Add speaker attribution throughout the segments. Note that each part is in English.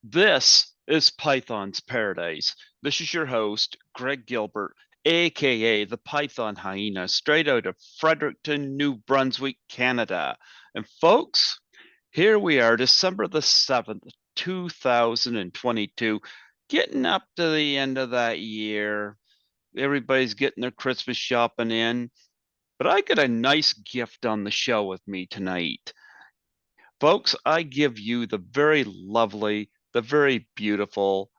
Speaker 1: This is Python's Paradise. This is your host, Greg Gilbert, aka the Python Hyena, straight out of Fredericton, New Brunswick, Canada. And folks, here we are, December the 7th, 2022, getting up to the end of that year. Everybody's getting their Christmas shopping in. But I got a nice gift on the show with me tonight. Folks, I give you the very lovely, the very beautiful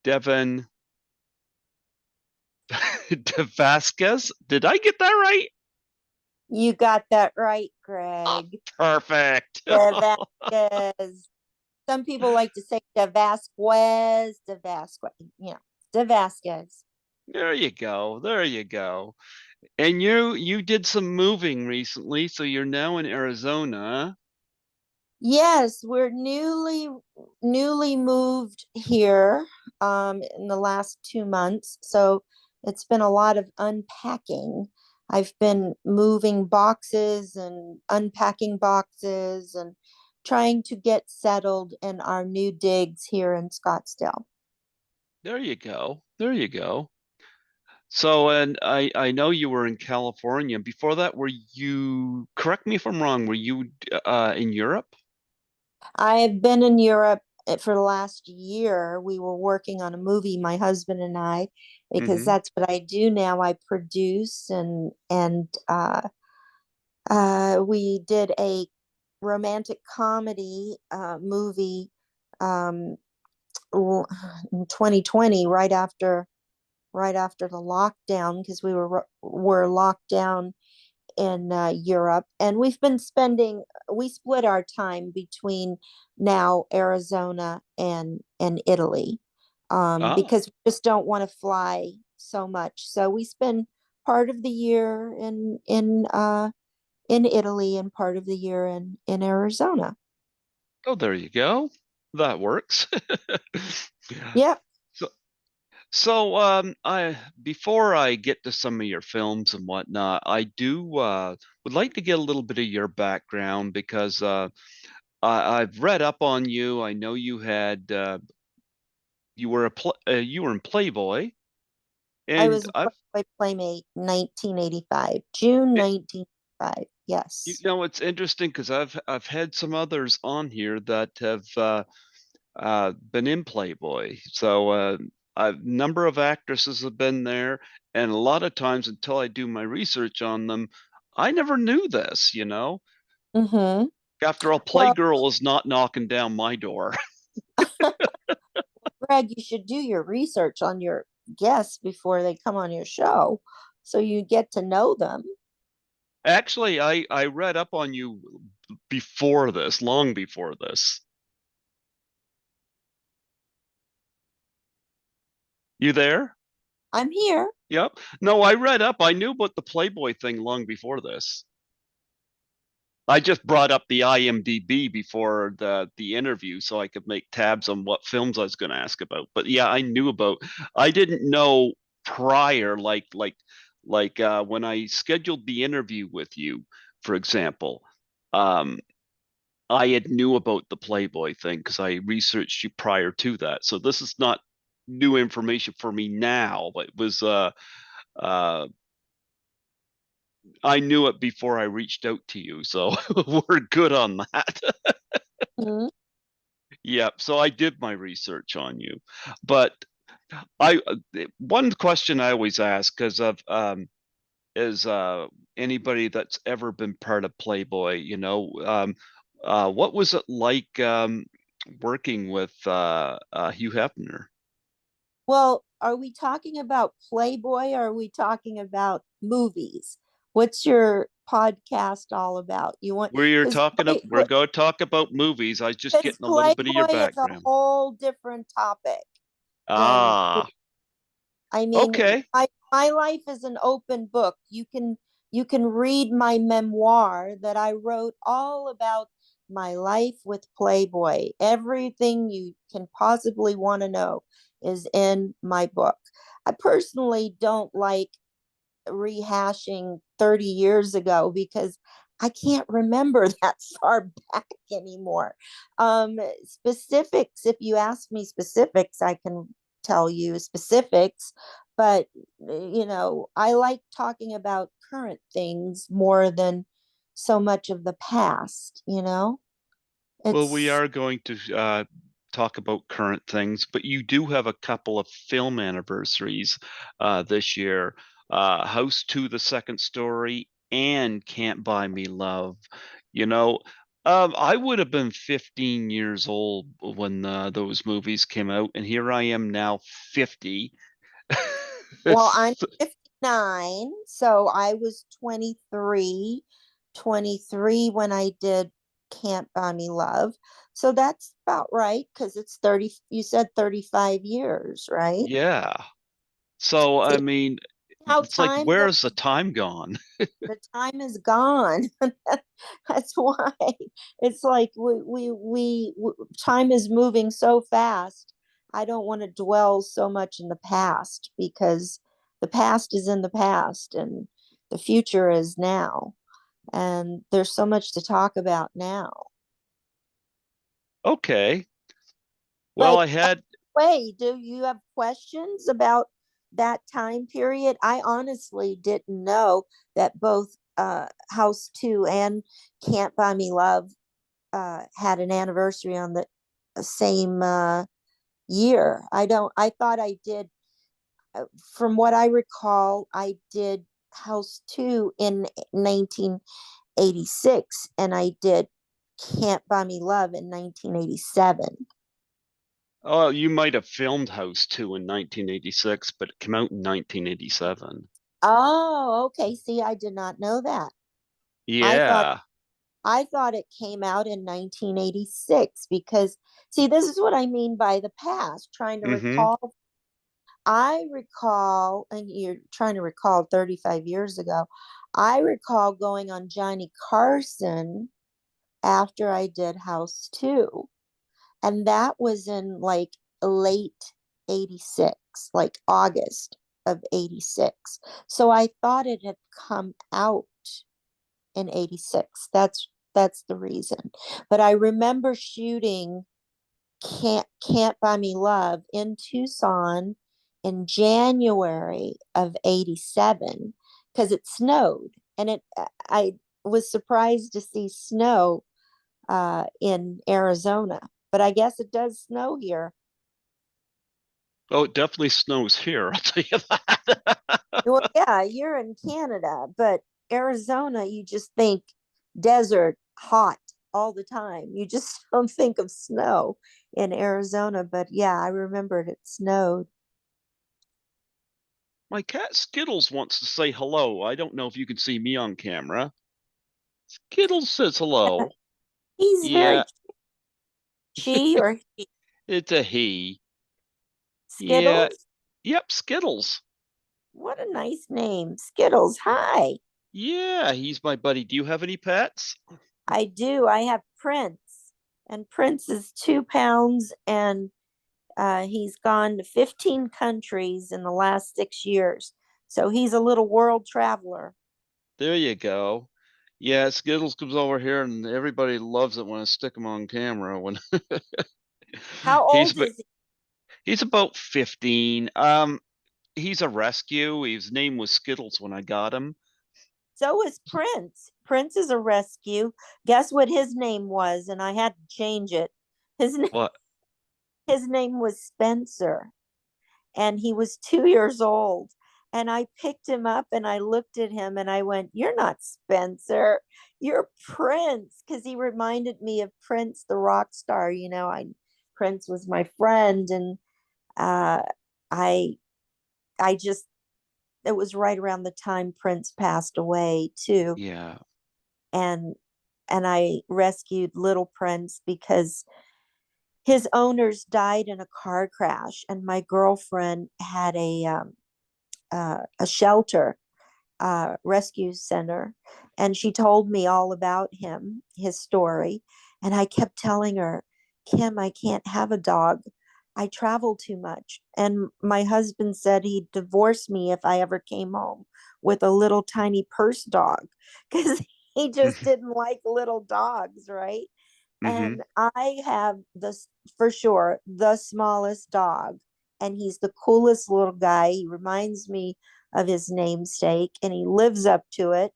Speaker 1: Devin DeVasquez. Did I get that right?
Speaker 2: You got that right,
Speaker 1: Oh,
Speaker 2: Greg.
Speaker 1: perfect.
Speaker 2: DeVasquez. Some people like to say DeVasquez, DeVasquez.
Speaker 1: There you go. There you go. And you did some moving recently, so you're now in Arizona.
Speaker 2: Yes, we're newly moved here in the last 2 months. So it's been a lot of unpacking. I've been moving boxes and unpacking boxes and trying to get settled in our new digs here in Scottsdale.
Speaker 1: There you go. There you go. So, and I know you were in California. Before that, were you, correct me if I'm wrong, were you in Europe?
Speaker 2: I've been in Europe for the last year. We were working on a movie, my husband and I, because
Speaker 1: Hmm.
Speaker 2: that's what I do now. I produce and we did a romantic comedy movie um, in 2020, right after the lockdown, because we were locked down in Europe, and we split our time between now Arizona and Italy,
Speaker 1: Oh,
Speaker 2: because we just don't want to fly so much. So we spend part of the year in Italy and part of the year in Arizona.
Speaker 1: oh, there you go. That works.
Speaker 2: Yep.
Speaker 1: So, so I before I get to some of your films and whatnot, I do would like to get a little bit of your background because I've read up on you. I know you had you were you were in Playboy,
Speaker 2: I
Speaker 1: and
Speaker 2: was a
Speaker 1: I've
Speaker 2: Broadway Playmate 1985, June
Speaker 1: it,
Speaker 2: 1985.
Speaker 1: you
Speaker 2: Yes.
Speaker 1: know it's interesting because I've had some others on here that have been in Playboy. So a number of actresses have been there, and a lot of times until I do my research on them, I never knew this, you know.
Speaker 2: Mm-hmm.
Speaker 1: After all,
Speaker 2: Well,
Speaker 1: Playgirl is not knocking down my door.
Speaker 2: Greg, you should do your research on your guests before they come on your show so you get to know them.
Speaker 1: Actually, I read up on you before this, long before this. You there?
Speaker 2: I'm here.
Speaker 1: Yep. No, I read up. I knew about the Playboy thing long before this. I just brought up the IMDb before the interview so I could make tabs on what films I was going to ask about. But yeah, I knew about. I didn't know prior, like when I scheduled the interview with you, for example. Um, I had knew about the Playboy thing because I researched you prior to that. So this is not new information for me now, but it was uh I knew it before I reached out to you, so we're good on that.
Speaker 2: Mhm.
Speaker 1: Yep. So I did my research on you, but I one question I always ask because of is anybody that's ever been part of Playboy, what was it like working with Hugh Hefner?
Speaker 2: Well, are we talking about Playboy or are we talking about movies? What's your podcast all about? You want because
Speaker 1: We're going to talk about movies. I was just
Speaker 2: because
Speaker 1: getting a little bit of your
Speaker 2: Playboy is a
Speaker 1: background.
Speaker 2: whole different topic. And
Speaker 1: Ah,
Speaker 2: I mean,
Speaker 1: okay.
Speaker 2: my life is an open book. You can read my memoir that I wrote all about my life with Playboy. Everything you can possibly want to know is in my book. I personally don't like rehashing 30 years ago because I can't remember that far back anymore. Specifics, if you ask me specifics, I can tell you specifics, but I like talking about current things more than so much of the past.
Speaker 1: Well, we
Speaker 2: It's
Speaker 1: are going to talk about current things, but you do have a couple of film anniversaries this year. House 2, The Second Story, and Can't Buy Me Love. You know, I would have been 15 years old when those movies came out, and here I am now 50.
Speaker 2: Well, I'm 59, so I was 23 when I did Can't Buy Me Love. So that's about right because it's 30, you said 35 years, right?
Speaker 1: Yeah. So, I
Speaker 2: See
Speaker 1: mean,
Speaker 2: how
Speaker 1: it's like,
Speaker 2: time goes,
Speaker 1: where's the time gone?
Speaker 2: the time is gone. That's why it's like time is moving so fast. I don't want to dwell so much in the past because the past is in the past and the future is now. And there's so much to talk about now.
Speaker 1: Okay. Well,
Speaker 2: But
Speaker 1: I had
Speaker 2: wait, do you have questions about that time period? I honestly didn't know that both House 2 and Can't Buy Me Love had an anniversary on the same year. I thought I did, from what I recall, I did House 2 in 1986 and I did Can't Buy Me Love in 1987.
Speaker 1: Oh, you might have filmed House 2 in 1986, but it came out in 1987.
Speaker 2: Oh, okay. See, I did not know that. I thought
Speaker 1: Yeah.
Speaker 2: I thought it came out in 1986 because see, this is what I mean by the past, trying to
Speaker 1: Mm-hmm.
Speaker 2: recall. I recall, and you're trying to recall 35 years ago. I recall going on Johnny Carson after I did House 2. And that was in like late 86, like August of 86. So I thought it had come out in 86. That's the reason. But I remember shooting Can't Buy Me Love in Tucson in January of 87 because it snowed and I was surprised to see snow in Arizona, but I guess it does snow here.
Speaker 1: Oh, it definitely snows here, I'll tell you that.
Speaker 2: Well, yeah, you're in Canada, but Arizona, you just think desert, hot all the time. You just don't think of snow in Arizona. But yeah, I remembered it snowed.
Speaker 1: My cat Skittles wants to say hello. I don't know if you can see me on camera. Skittles says hello.
Speaker 2: He's very
Speaker 1: Yeah,
Speaker 2: she or he.
Speaker 1: it's a he. Yeah,
Speaker 2: Skittles.
Speaker 1: yep, Skittles.
Speaker 2: What a nice name, Skittles. Hi,
Speaker 1: Yeah, he's my buddy. Do you have any pets?
Speaker 2: I do. I have Prince, and Prince is 2 pounds, and he's gone to 15 countries in the last 6 years. So he's a little world traveler.
Speaker 1: There you go. Yeah, Skittles comes over here and everybody loves it when I stick him on camera. When
Speaker 2: How
Speaker 1: he's
Speaker 2: old is he?
Speaker 1: he's about 15. He's a rescue. His name was Skittles when I got him.
Speaker 2: So is Prince. Prince is a rescue. Guess what his name was? And I had to change it. His,
Speaker 1: What?
Speaker 2: his name was Spencer. And he was 2 years old. And I picked him up and I looked at him and I went, "You're not Spencer, you're Prince." Because he reminded me of Prince, the rock star. Prince was my friend. And uh, I, I just, it was right around the time Prince passed away, too.
Speaker 1: Yeah.
Speaker 2: And, and I rescued little Prince because his owners died in a car crash. And my girlfriend had a shelter rescue center, and she told me all about him, his story. And I kept telling her, "Kim, I can't have a dog. I travel too much." And my husband said he'd divorce me if I ever came home with a little tiny purse dog because He just didn't like little dogs, right?
Speaker 1: Mm-hmm.
Speaker 2: And I have this for sure, the smallest dog. And he's the coolest little guy. He reminds me of his namesake and he lives up to it.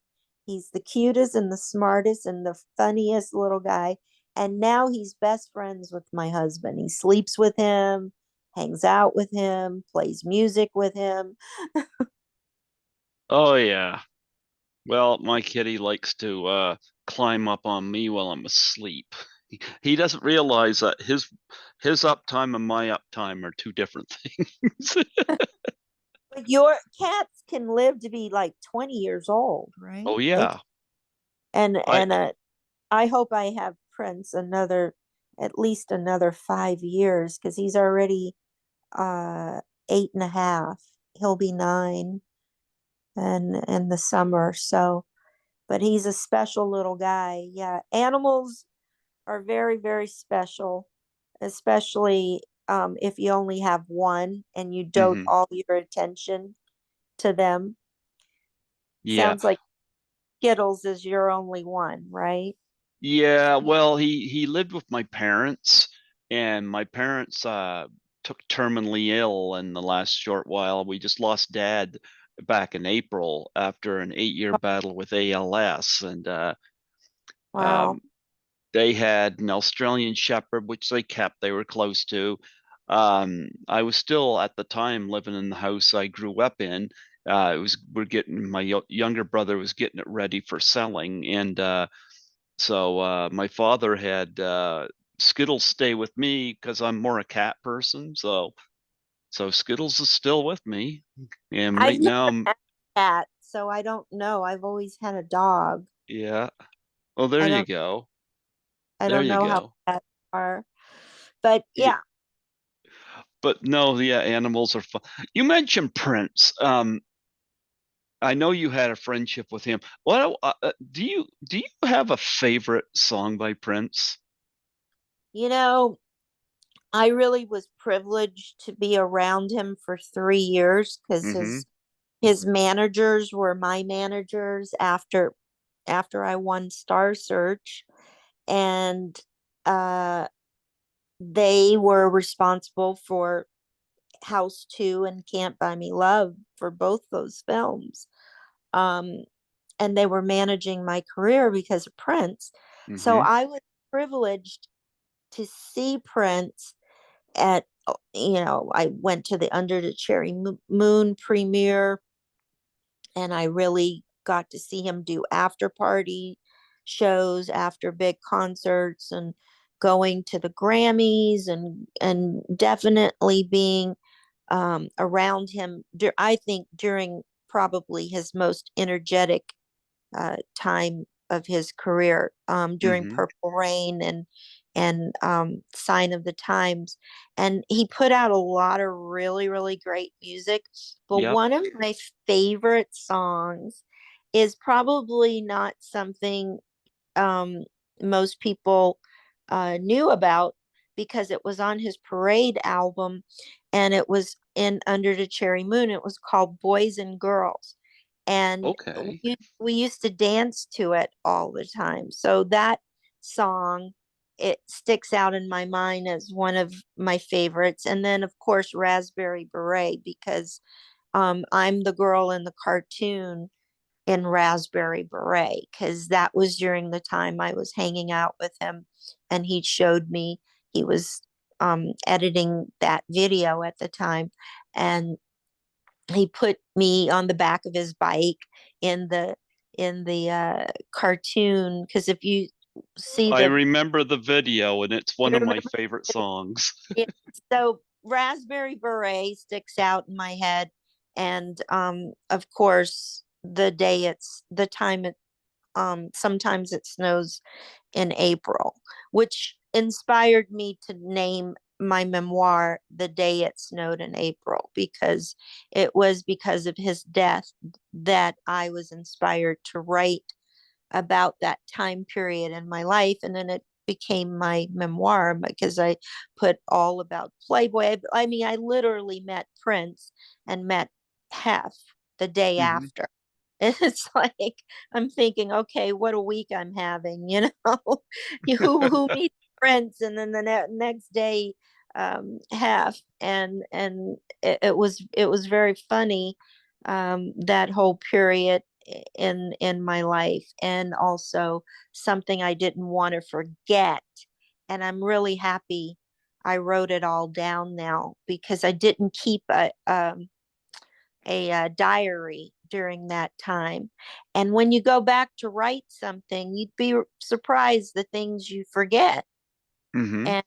Speaker 2: He's the cutest and the smartest and the funniest little guy. And now he's best friends with my husband. He sleeps with him, hangs out with him, plays music with him.
Speaker 1: Oh yeah. Well, my kitty likes to climb up on me while I'm asleep. He doesn't realize that his uptime and my uptime are two different things.
Speaker 2: But your cats can live to be like 20 years old,
Speaker 1: Oh
Speaker 2: right? They
Speaker 1: yeah. I
Speaker 2: and I hope I have Prince another at least another 5 years because he's already uh 8.5. He'll be 9 and in the summer. So, but he's a special little guy. Yeah, animals are very, very special, especially if you only have one and you dote
Speaker 1: hmm
Speaker 2: all your attention to them.
Speaker 1: Yeah.
Speaker 2: Sounds like Skittles is your only one, right?
Speaker 1: Yeah, well, he lived with my parents, and my parents took terminally ill in the last short while. We just lost dad back in April after an 8-year battle with ALS, and
Speaker 2: Wow.
Speaker 1: um, they had an Australian Shepherd, which they kept. They were close to. I was still at the time living in the house I grew up in. It was we're getting my younger brother was getting it ready for selling, and so my father had Skittles stay with me because I'm more a cat person. So Skittles is still with me, and
Speaker 2: I've
Speaker 1: right
Speaker 2: never
Speaker 1: now I'm
Speaker 2: had a cat, so I don't know. I've always had a dog.
Speaker 1: yeah. Well, there
Speaker 2: I
Speaker 1: you
Speaker 2: don't
Speaker 1: go.
Speaker 2: I
Speaker 1: There
Speaker 2: don't
Speaker 1: you
Speaker 2: know how
Speaker 1: go.
Speaker 2: cats are. But
Speaker 1: Yeah,
Speaker 2: yeah,
Speaker 1: but no, yeah, animals are fun. You mentioned Prince. I know you had a friendship with him. What do you have a favorite song by Prince?
Speaker 2: you know, I really was privileged to be around him for 3 years because
Speaker 1: Mm-hmm.
Speaker 2: his managers were my managers after I won Star Search, and uh, they were responsible for House 2 and Can't Buy Me Love for both those films. Um, and they were managing my career because of Prince. So
Speaker 1: Mm-hmm.
Speaker 2: I was privileged to see Prince at, I went to the Under the Cherry Moon premiere and I really got to see him do after party shows after big concerts and going to the Grammys and definitely being around him. I think during probably his most energetic time of his career, during
Speaker 1: Mm-hmm.
Speaker 2: Purple Rain and Sign of the Times, and he put out a lot of really really great music. But
Speaker 1: Yep.
Speaker 2: one of my favorite songs is probably not something um, most people knew about because it was on his Parade album and it was in Under the Cherry Moon. It was called Boys and Girls. And
Speaker 1: Okay.
Speaker 2: we used to dance to it all the time. So that song, it sticks out in my mind as one of my favorites. And then, of course, Raspberry Beret, because I'm the girl in the cartoon in Raspberry Beret because that was during the time I was hanging out with him and he showed me he was editing that video at the time and he put me on the back of his bike in the cartoon because if you see
Speaker 1: I
Speaker 2: the
Speaker 1: remember the video, and it's
Speaker 2: you
Speaker 1: one of my
Speaker 2: remember
Speaker 1: favorite songs.
Speaker 2: it, so Raspberry Beret sticks out in my head and of course the time it sometimes it snows in April, which inspired me to name my memoir The Day It Snowed in April, because it was because of his death that I was inspired to write about that time period in my life. And then it became my memoir because I put all about Playboy. I mean, I literally met Prince and met Hef the day
Speaker 1: hmm
Speaker 2: after. It's like I'm thinking, okay, what a week I'm having, you know? Who needs Prince, and then the next day half, and it was very funny, that whole period in my life, and also something I didn't want to forget. And I'm really happy I wrote it all down now, because I didn't keep a diary during that time. And when you go back to write something, you'd be surprised the things you forget.
Speaker 1: Hmm.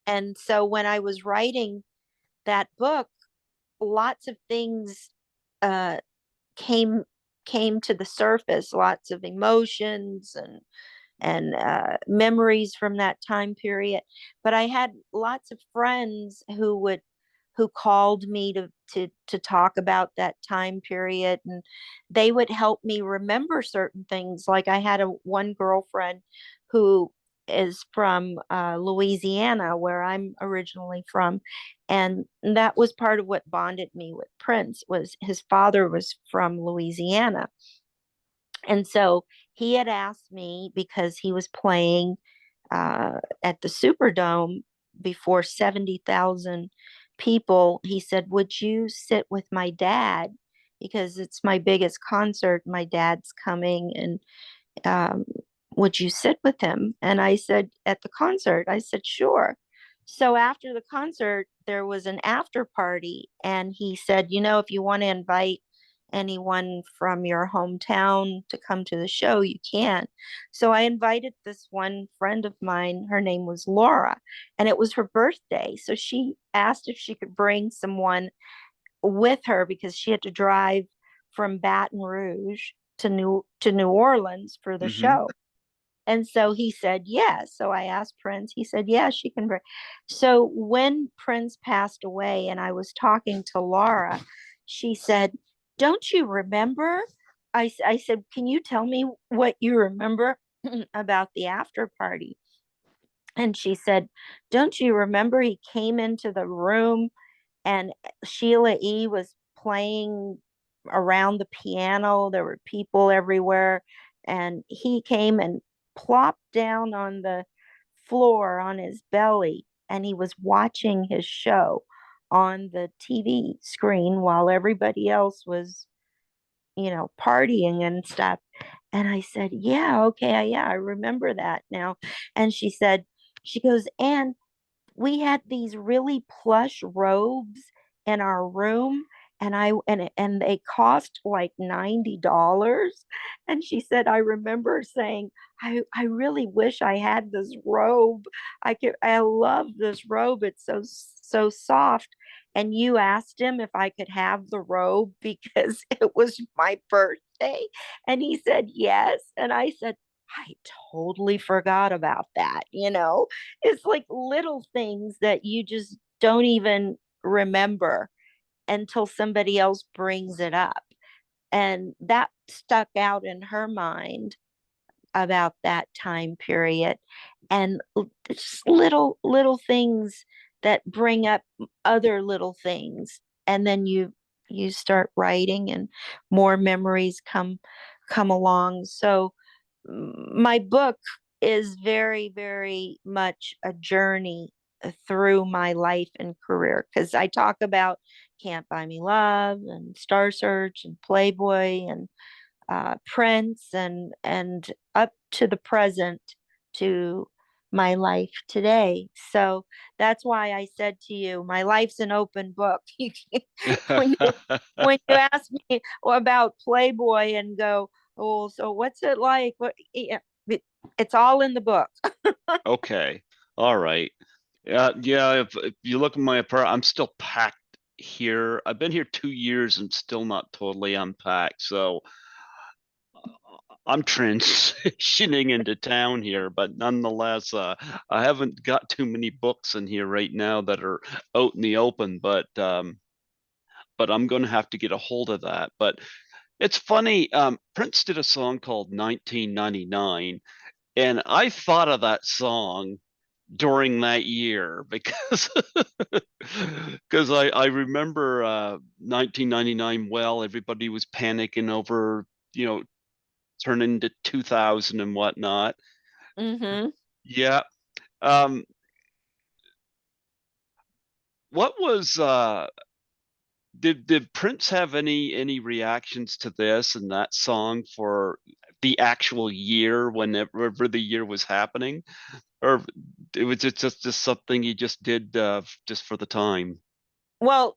Speaker 2: And so when I was writing that book, lots of things uh, came to the surface, lots of emotions and memories from that time period. But I had lots of friends who called me to talk about that time period, and they would help me remember certain things. Like I had a one girlfriend who is from Louisiana, where I'm originally from, and that was part of what bonded me with Prince. Was his father was from Louisiana, and so he had asked me, because he was playing at the Superdome before 70,000 people. He said, "Would you sit with my dad? Because it's my biggest concert. My dad's coming, and um, would you sit with him?" And I said, "At the concert?" I said, "Sure." So after the concert, there was an after party, and he said, "If you want to invite anyone from your hometown to come to the show, you can." So I invited this one friend of mine. Her name was Laura, and it was her birthday. So she asked if she could bring someone with her, because she had to drive from Baton Rouge to New Orleans for the
Speaker 1: Hmm.
Speaker 2: show. And so he said yes. So I asked Prince. He said, "Yeah, she can bring." So when Prince passed away and I was talking to Laura, she said, "Don't you remember?" I said, "Can you tell me what you remember about the after party?" And she said, "Don't you remember he came into the room, and Sheila E. was playing around the piano. There were people everywhere, and he came and plopped down on the floor on his belly, and he was watching his show on the TV screen while everybody else was, partying and stuff." And I said, "Yeah, okay, yeah, I remember that now." And she goes, "And we had these really plush robes in our room, and they cost like $90." And she said, "I remember saying, I really wish I had this robe. I love this robe. It's so soft." And you asked him if I could have the robe because it was my birthday. And he said yes. And I said, "I totally forgot about that." It's like little things that you just don't even remember until somebody else brings it up. And that stuck out in her mind about that time period. And just little things that bring up other little things. And then you start writing, and more memories come along. So my book is very, very much a journey through my life and career, because I talk about Can't Buy Me Love and Star Search and Playboy and Prince, and up to the present, to my life today. So that's why I said to you, my life's an open book. when you when you ask me about Playboy and go, "Oh, so what's it like?" Yeah, it's all in the book.
Speaker 1: Okay. All right. Yeah, if you look at my apartment, I'm still packed here. I've been here 2 years and still not totally unpacked. So I'm transitioning into town here, but nonetheless, I haven't got too many books in here right now that are out in the open, but I'm going to have to get a hold of that. But it's funny, Prince did a song called 1999, and I thought of that song during that year because because I remember 1999 well. Everybody was panicking over you know, turn into 2000 and whatnot.
Speaker 2: Mm-hmm.
Speaker 1: Yeah. Um, what was did Prince have any reactions to this and that song for the actual year whenever the year was happening, or it was just something he just did just for the time?
Speaker 2: Well,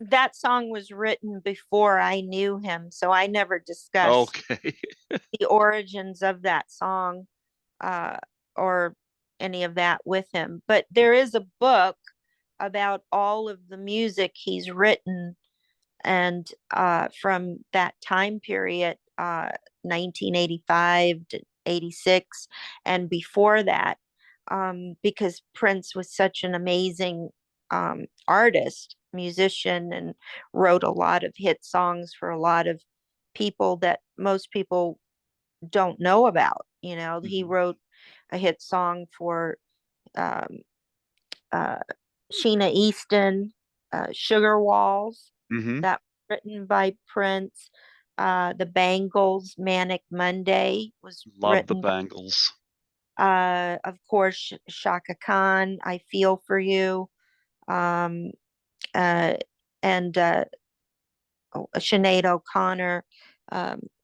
Speaker 2: that song was written before I knew him, so I never discussed
Speaker 1: Okay.
Speaker 2: the origins of that song, uh, or any of that with him. But there is a book about all of the music he's written, and from that time period, 1985 to 86, and before that, because Prince was such an amazing artist, musician, and wrote a lot of hit songs for a lot of people that most people don't know about. He
Speaker 1: Hmm.
Speaker 2: wrote a hit song for um, uh, Sheena Easton, Sugar Walls,
Speaker 1: Hmm.
Speaker 2: that was written by Prince. The Bangles, Manic Monday was
Speaker 1: Love the
Speaker 2: written
Speaker 1: Bangles.
Speaker 2: by, of course, Shaka Khan, I Feel for You, um, uh, and Sinead O'Connor,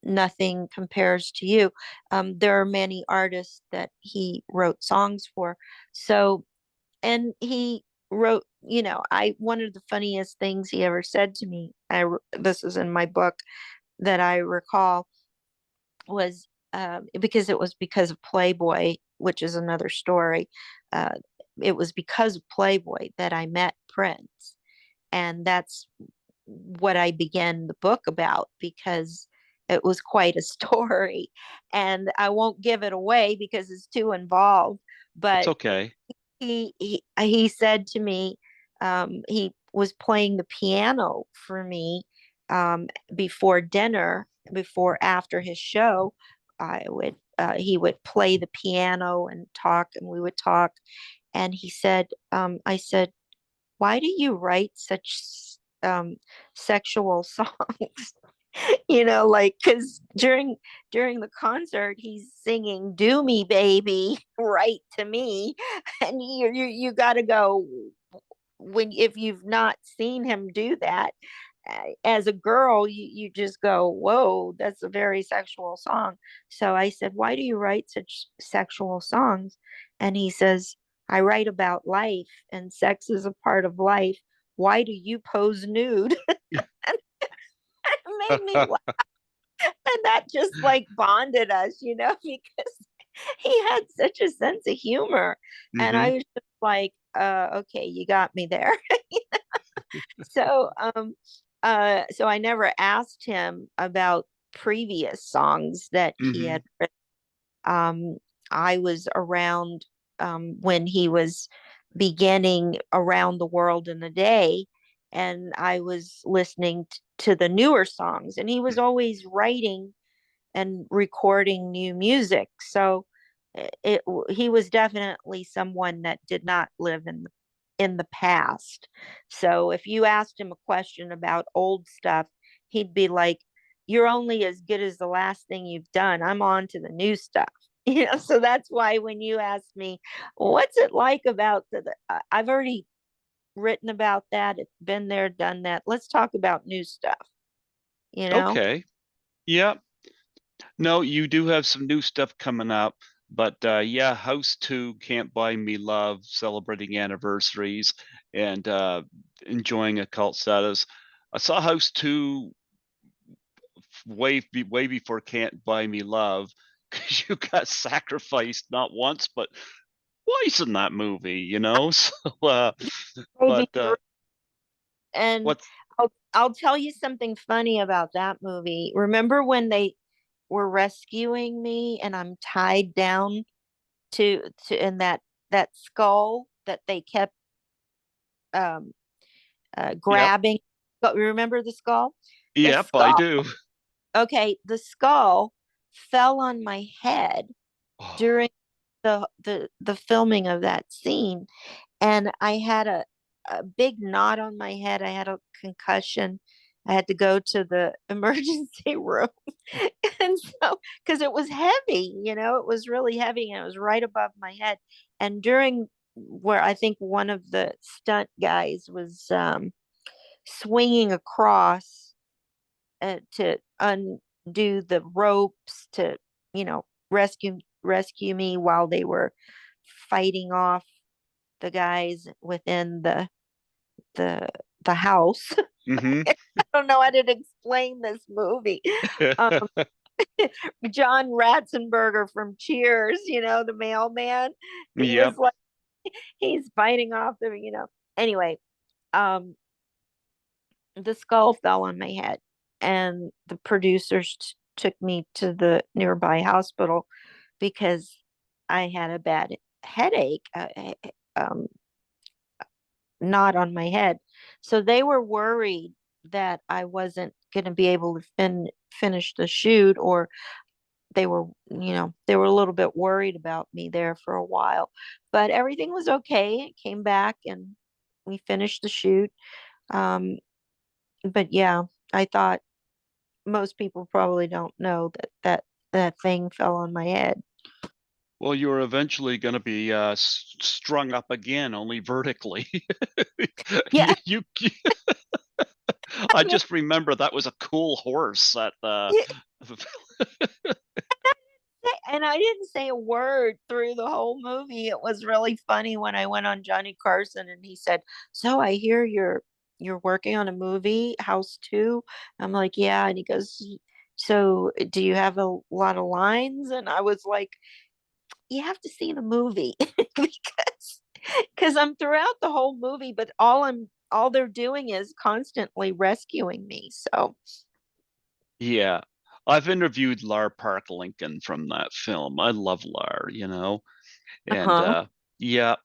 Speaker 2: Nothing Compares to You. There are many artists that he wrote songs for. So, and he wrote, one of the funniest things he ever said to me, this is in my book, that I recall, was because it was because of Playboy, which is another story. Uh, it was because of Playboy that I met Prince. And that's what I began the book about, because it was quite a story. And I won't give it away because it's too involved.
Speaker 1: It's
Speaker 2: But
Speaker 1: okay.
Speaker 2: he said to me, he was playing the piano for me, before dinner, before after his show. I would He would play the piano and talk, and we would talk. And he said, I said, why do you write such sexual songs? Like, because during the concert he's singing "Do Me, Baby," right to me, and you got to go, when if you've not seen him do that, as a girl, you just go, whoa, that's a very sexual song. So I said, why do you write such sexual songs? And he says, I write about life, and sex is a part of life. Why do you pose nude? It made me laugh. And that just like bonded us, because he had such a sense of humor. And I
Speaker 1: Hmm.
Speaker 2: was just like, okay, you got me there. So I never asked him about previous songs that he
Speaker 1: Hmm.
Speaker 2: had written. um I was around, when he was beginning Around the World in a Day, and I was listening to the newer songs, and he was always writing and recording new music. So he was definitely someone that did not live in the past. So if you asked him a question about old stuff, he'd be like, "You're only as good as the last thing you've done. I'm on to the new stuff." So that's why when you asked me, "What's it like about I've already written about that. It's been there, done that. Let's talk about new stuff." You know.
Speaker 1: Okay. Yeah. No, you do have some new stuff coming up, but yeah, House 2, Can't Buy Me Love, celebrating anniversaries and enjoying a cult status. I saw House 2 way before Can't Buy Me Love because you got sacrificed not once but twice in that movie, you know? So
Speaker 2: Maybe
Speaker 1: but
Speaker 2: three. And
Speaker 1: what's
Speaker 2: I'll tell you something funny about that movie. Remember when they were rescuing me and I'm tied down to in that skull that they kept um
Speaker 1: Yep.
Speaker 2: grabbing? But remember the skull? The
Speaker 1: Yep, I
Speaker 2: skull.
Speaker 1: do.
Speaker 2: Okay, the skull fell on my head
Speaker 1: Oh.
Speaker 2: during the filming of that scene, and I had a big knot on my head. I had a concussion, I had to go to the emergency room. And so, because it was heavy, it was really heavy and it was right above my head. And during where I think one of the stunt guys was swinging across to undo the ropes to, rescue me while they were fighting off the guys within the the house.
Speaker 1: Mm-hmm.
Speaker 2: I don't know how to explain this movie. Um, John Ratzenberger from Cheers, the mailman. He was
Speaker 1: Yep.
Speaker 2: like, he's biting off Anyway, um, the skull fell on my head, and the producers took me to the nearby hospital because I had a bad headache, knot on my head. So they were worried that I wasn't going to be able to finish the shoot, or they were a little bit worried about me there for a while. But everything was okay. It came back and we finished the shoot. Um, but yeah, I thought most people probably don't know that thing fell on my head.
Speaker 1: Well, you were eventually going to be strung up again, only vertically.
Speaker 2: Yeah,
Speaker 1: You I just remember that was a cool horse at the.
Speaker 2: yeah, and I didn't say a word through the whole movie. It was really funny when I went on Johnny Carson and he said, "So I hear you're working on a movie, House 2." I'm like, "Yeah." And he goes, "So do you have a lot of lines?" And I was like, "You have to see the movie." because I'm throughout the whole movie, but all they're doing is constantly rescuing me. So,
Speaker 1: Yeah. I've interviewed Lar Park Lincoln from that film. I love Lar. And
Speaker 2: uh-huh.
Speaker 1: yeah.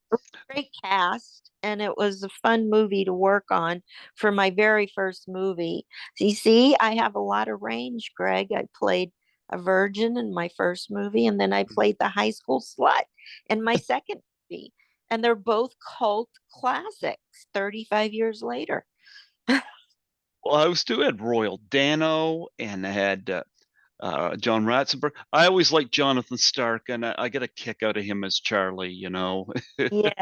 Speaker 2: Great cast, and it was a fun movie to work on for my very first movie. So you see, I have a lot of range, Greg. I played a virgin in my first movie, and then I played the high school slut in my second movie. And they're both cult classics 35 years later.
Speaker 1: Well, I was too. I had Royal Dano and I had John Ratzenberg. I always liked Jonathan Stark, and I get a kick out of him as Charlie.
Speaker 2: Yeah.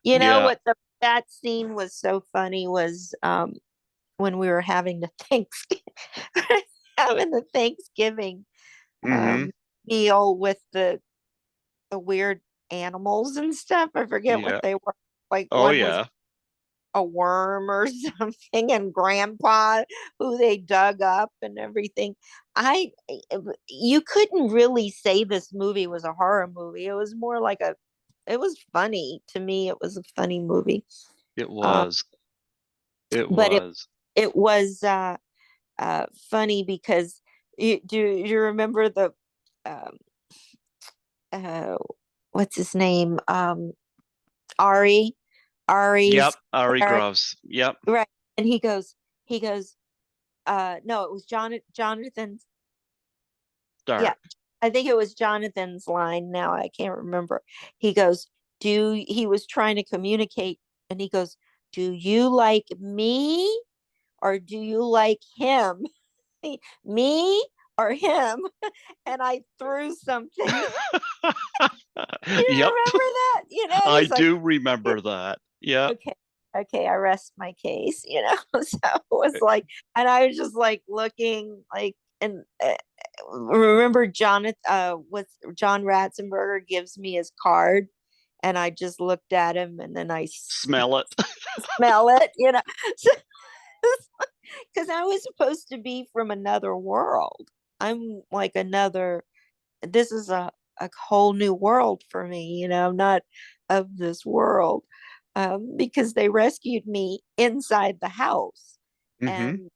Speaker 1: Yeah.
Speaker 2: What that scene was so funny was when we were having the having the Thanksgiving
Speaker 1: Mm-hmm.
Speaker 2: um meal with the weird animals and stuff. I forget what
Speaker 1: Yeah.
Speaker 2: they were. Like
Speaker 1: Oh
Speaker 2: one was
Speaker 1: yeah.
Speaker 2: a worm or something, and grandpa who they dug up and everything. I You couldn't really say this movie was a horror movie. It was more like it was funny to me. It was a funny movie.
Speaker 1: It
Speaker 2: Um,
Speaker 1: was. It
Speaker 2: but
Speaker 1: was.
Speaker 2: it was funny because do you remember the um uh what's his name? Ari,
Speaker 1: Yep.
Speaker 2: Ari's
Speaker 1: Ari
Speaker 2: character,
Speaker 1: Groves. Yep.
Speaker 2: right? And he goes, no, it was Jonathan's. Yeah,
Speaker 1: Dark.
Speaker 2: I think it was Jonathan's line. Now I can't remember. He goes, he was trying to communicate, and he goes, "Do you like me or do you like him? Me or him?" And I threw something. You
Speaker 1: Yep.
Speaker 2: remember that?
Speaker 1: I
Speaker 2: He's like,
Speaker 1: do remember that. Yeah.
Speaker 2: okay, okay, I rest my case. So it was like, and I was just like looking like, and remember what's John Ratzenberger gives me his card, and I just looked at him, and then I
Speaker 1: Smell it.
Speaker 2: smell it, so, because I was supposed to be from another world. I'm like another. This is a whole new world for me. I'm not of this world, because they rescued me inside the house,
Speaker 1: Mm-hmm.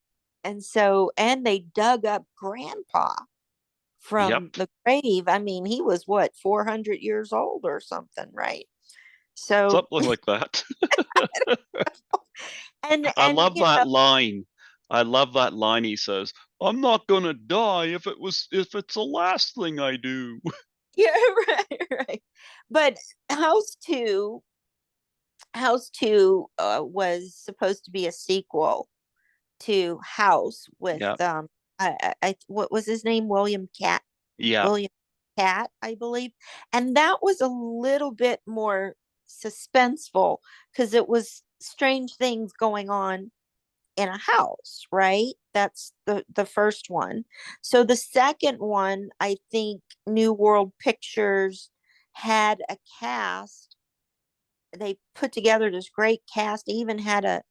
Speaker 2: and they dug up Grandpa
Speaker 1: Yep.
Speaker 2: from the grave. I mean, he was what, 400 years old or something, right? So,
Speaker 1: Something like that.
Speaker 2: and
Speaker 1: I
Speaker 2: and
Speaker 1: love that line. I love that line he says, "I'm not gonna die if it's the last thing I do."
Speaker 2: yeah, right, right. But House 2 was supposed to be a sequel to House with
Speaker 1: Yeah.
Speaker 2: what was his name?
Speaker 1: Yeah.
Speaker 2: William Cat, I believe. And that was a little bit more suspenseful because it was strange things going on in a house, right? That's the first one. So the second one, I think New World Pictures had a cast. They put together this great cast. They even had a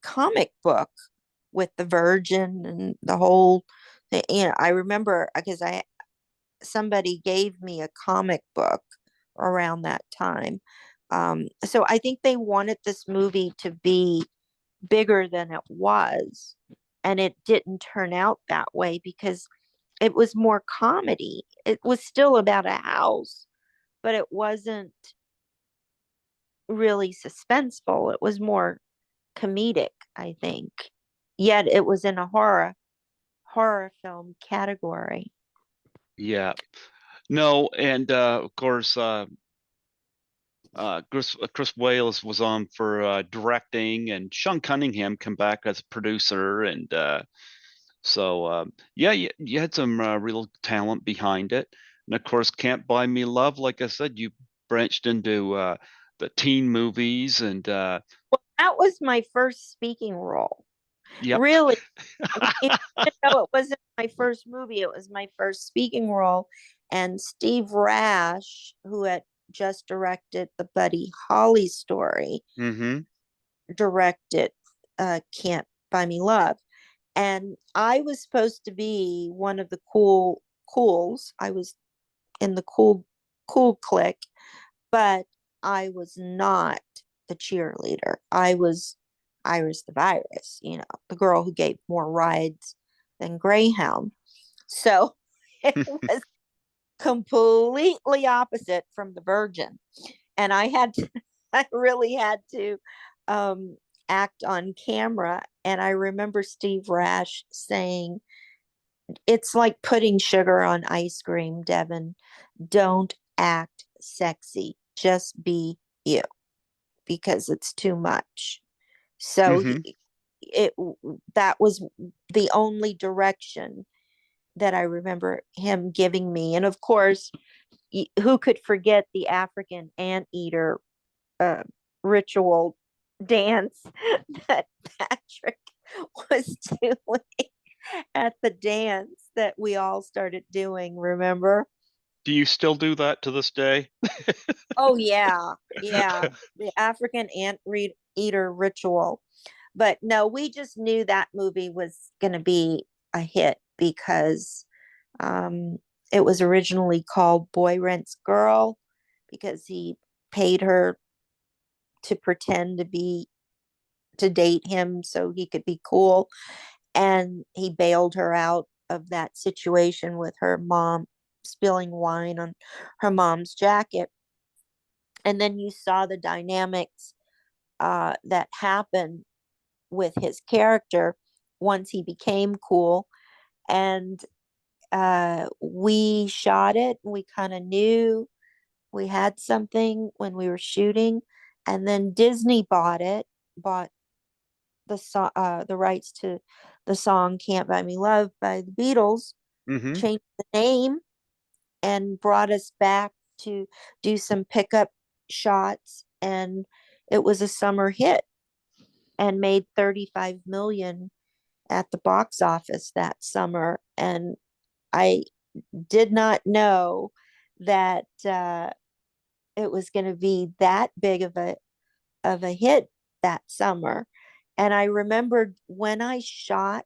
Speaker 2: comic book with the Virgin and the whole. I remember because I somebody gave me a comic book around that time. So I think they wanted this movie to be bigger than it was. And it didn't turn out that way because it was more comedy. It was still about a house, but it wasn't really suspenseful. It was more comedic, I think. Yet it was in a horror film category.
Speaker 1: Yeah. No, and of course, Chris Wales was on for directing, and Sean Cunningham come back as producer, and yeah, you had some real talent behind it, and of course, Can't Buy Me Love. Like I said, you branched into the teen movies, and
Speaker 2: Well, that was my first speaking role.
Speaker 1: yep.
Speaker 2: Really, even though it wasn't my first movie, it was my first speaking role. And Steve Rash, who had just directed the Buddy Holly story,
Speaker 1: Mm-hmm.
Speaker 2: directed Can't Buy Me Love. And I was supposed to be one of the cools. I was in the cool clique, but I was not the cheerleader. I was Iris the Virus, the girl who gave more rides than Greyhound. So it was completely opposite from the Virgin. And I really had to um, act on camera. And I remember Steve Rash saying, it's like putting sugar on ice cream, Devin. Don't act sexy. Just be you because it's too much. So
Speaker 1: Mm-hmm.
Speaker 2: it that was the only direction that I remember him giving me. And of course, who could forget the African anteater uh, ritual dance that Patrick was doing at the dance that we all started doing, remember?
Speaker 1: Do you still do that to this day?
Speaker 2: Oh yeah, yeah, the African eater ritual. But no, we just knew that movie was going to be a hit because um, it was originally called Boy Rents Girl because he paid her to pretend to date him so he could be cool, and he bailed her out of that situation with her mom spilling wine on her mom's jacket. And then you saw the dynamics that happened with his character once he became cool. And we shot it. We kind of knew we had something when we were shooting. And then Disney bought the rights to the song "Can't Buy Me Love" by the Beatles,
Speaker 1: Mm-hmm.
Speaker 2: changed the name, and brought us back to do some pickup shots. And it was a summer hit and made 35 million at the box office that summer. And I did not know that it was going to be that big of a hit that summer. And I remembered when I shot,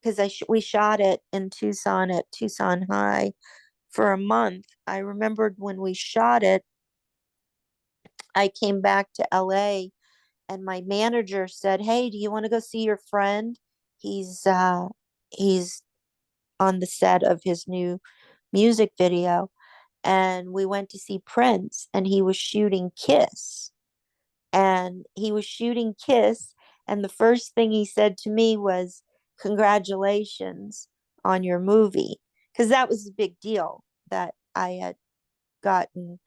Speaker 2: because we shot it in Tucson at Tucson High for a month. I remembered when we shot it, I came back to LA and my manager said, "Hey, do you want to go see your friend? He's he's on the set of his new music video." And we went to see Prince, and he was shooting Kiss. And he was shooting Kiss, and the first thing he said to me was, "Congratulations on your movie," because that was a big deal that I had gotten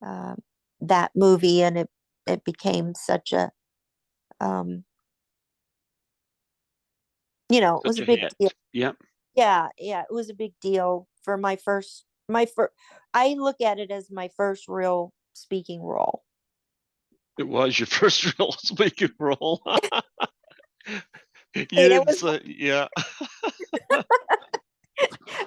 Speaker 2: uh, that movie, and it became such a um, It was
Speaker 1: Such
Speaker 2: a
Speaker 1: a
Speaker 2: big deal.
Speaker 1: hit. Yep.
Speaker 2: Yeah, yeah, it was a big deal for my first, I look at it as my first real speaking role.
Speaker 1: It was your first real speaking role. You
Speaker 2: And it
Speaker 1: didn't
Speaker 2: was,
Speaker 1: say, yeah.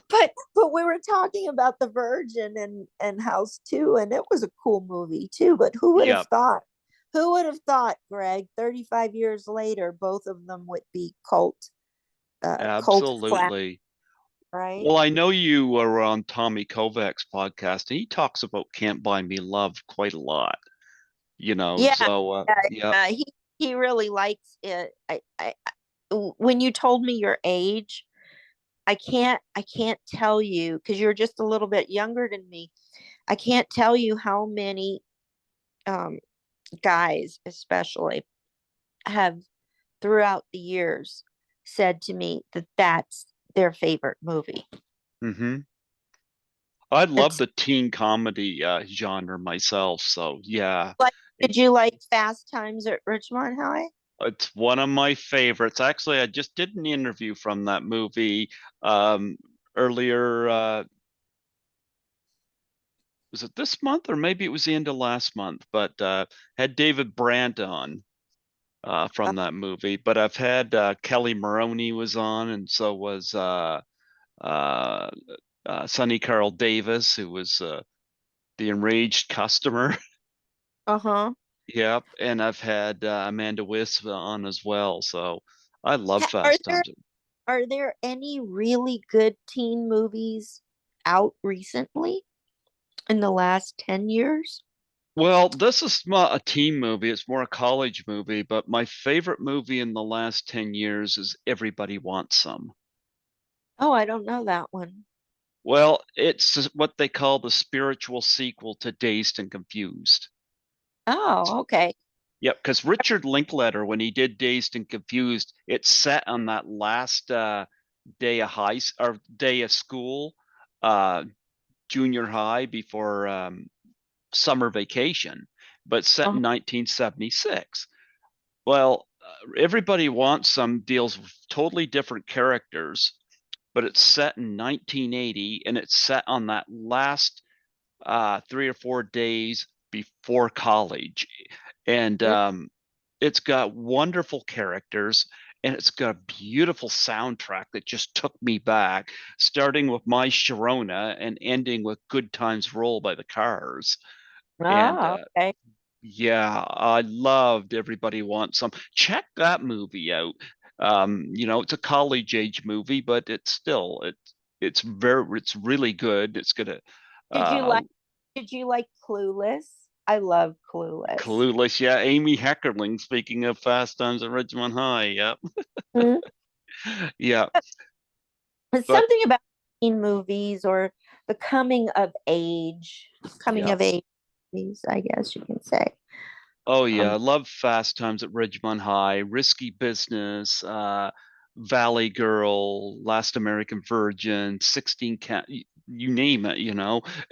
Speaker 2: but we were talking about The Virgin and House 2, and it was a cool movie too. But who would have
Speaker 1: Yep.
Speaker 2: thought? Who would have thought, Greg, 35 years later, both of them would be cult classic,
Speaker 1: Absolutely.
Speaker 2: right?
Speaker 1: Well, I know you were on Tommy Kovac's podcast, and he talks about Can't Buy Me Love quite a lot,
Speaker 2: Yeah,
Speaker 1: so
Speaker 2: yeah,
Speaker 1: yeah.
Speaker 2: he really likes it. When you told me your age, I can't tell you because you're just a little bit younger than me. I can't tell you how many um, guys, especially, have throughout the years said to me that that's their favorite movie.
Speaker 1: Hmm. I love
Speaker 2: It's
Speaker 1: the teen comedy genre myself, so yeah.
Speaker 2: like, did you like Fast Times at Ridgemont High?
Speaker 1: It's one of my favorites. Actually, I just did an interview from that movie earlier. Was it this month or maybe it was the end of last month? But had David Brandt on
Speaker 2: Uh,
Speaker 1: from that movie. But I've had Kelly Maroney was on, and so was uh, Sonny Carl Davis, who was the enraged customer.
Speaker 2: uh-huh.
Speaker 1: Yep, and I've had Amanda Wisp on as well. So I love
Speaker 2: Are
Speaker 1: Fast
Speaker 2: there
Speaker 1: Times.
Speaker 2: are there any really good teen movies out recently in the last 10 years?
Speaker 1: Well, this is not a teen movie, it's more a college movie, but my favorite movie in the last 10 years is Everybody Wants Some.
Speaker 2: Oh, I don't know that one.
Speaker 1: Well, it's what they call the spiritual sequel to Dazed and Confused.
Speaker 2: Oh, okay.
Speaker 1: Yep, because Richard Linklater, when he did Dazed and Confused, it's set on that last day of or day of school, uh, junior high before summer vacation, but set
Speaker 2: Uh-huh.
Speaker 1: in 1976. Well, Everybody Wants Some deals with totally different characters, but it's set in 1980 and it's set on that last 3 or 4 days before college. And
Speaker 2: Mm.
Speaker 1: it's got wonderful characters and it's got a beautiful soundtrack that just took me back, starting with My Sharona and ending with Good Times Roll by the Cars. And
Speaker 2: Oh, okay.
Speaker 1: yeah, I loved Everybody Wants Some. Check that movie out. It's a college age movie, but it's really good. It's gonna
Speaker 2: Did you
Speaker 1: uh
Speaker 2: like did you like Clueless? I love Clueless.
Speaker 1: Clueless, yeah. Amy Heckerling, speaking of Fast Times at Ridgemont High, yep.
Speaker 2: Mhm.
Speaker 1: Yeah.
Speaker 2: It's
Speaker 1: But
Speaker 2: something about teen movies or the coming
Speaker 1: yeah.
Speaker 2: of age movies, I guess you can say.
Speaker 1: Oh yeah,
Speaker 2: Um,
Speaker 1: I love Fast Times at Ridgemont High, Risky Business, Valley Girl, Last American Virgin, 16 Cat, you name it, and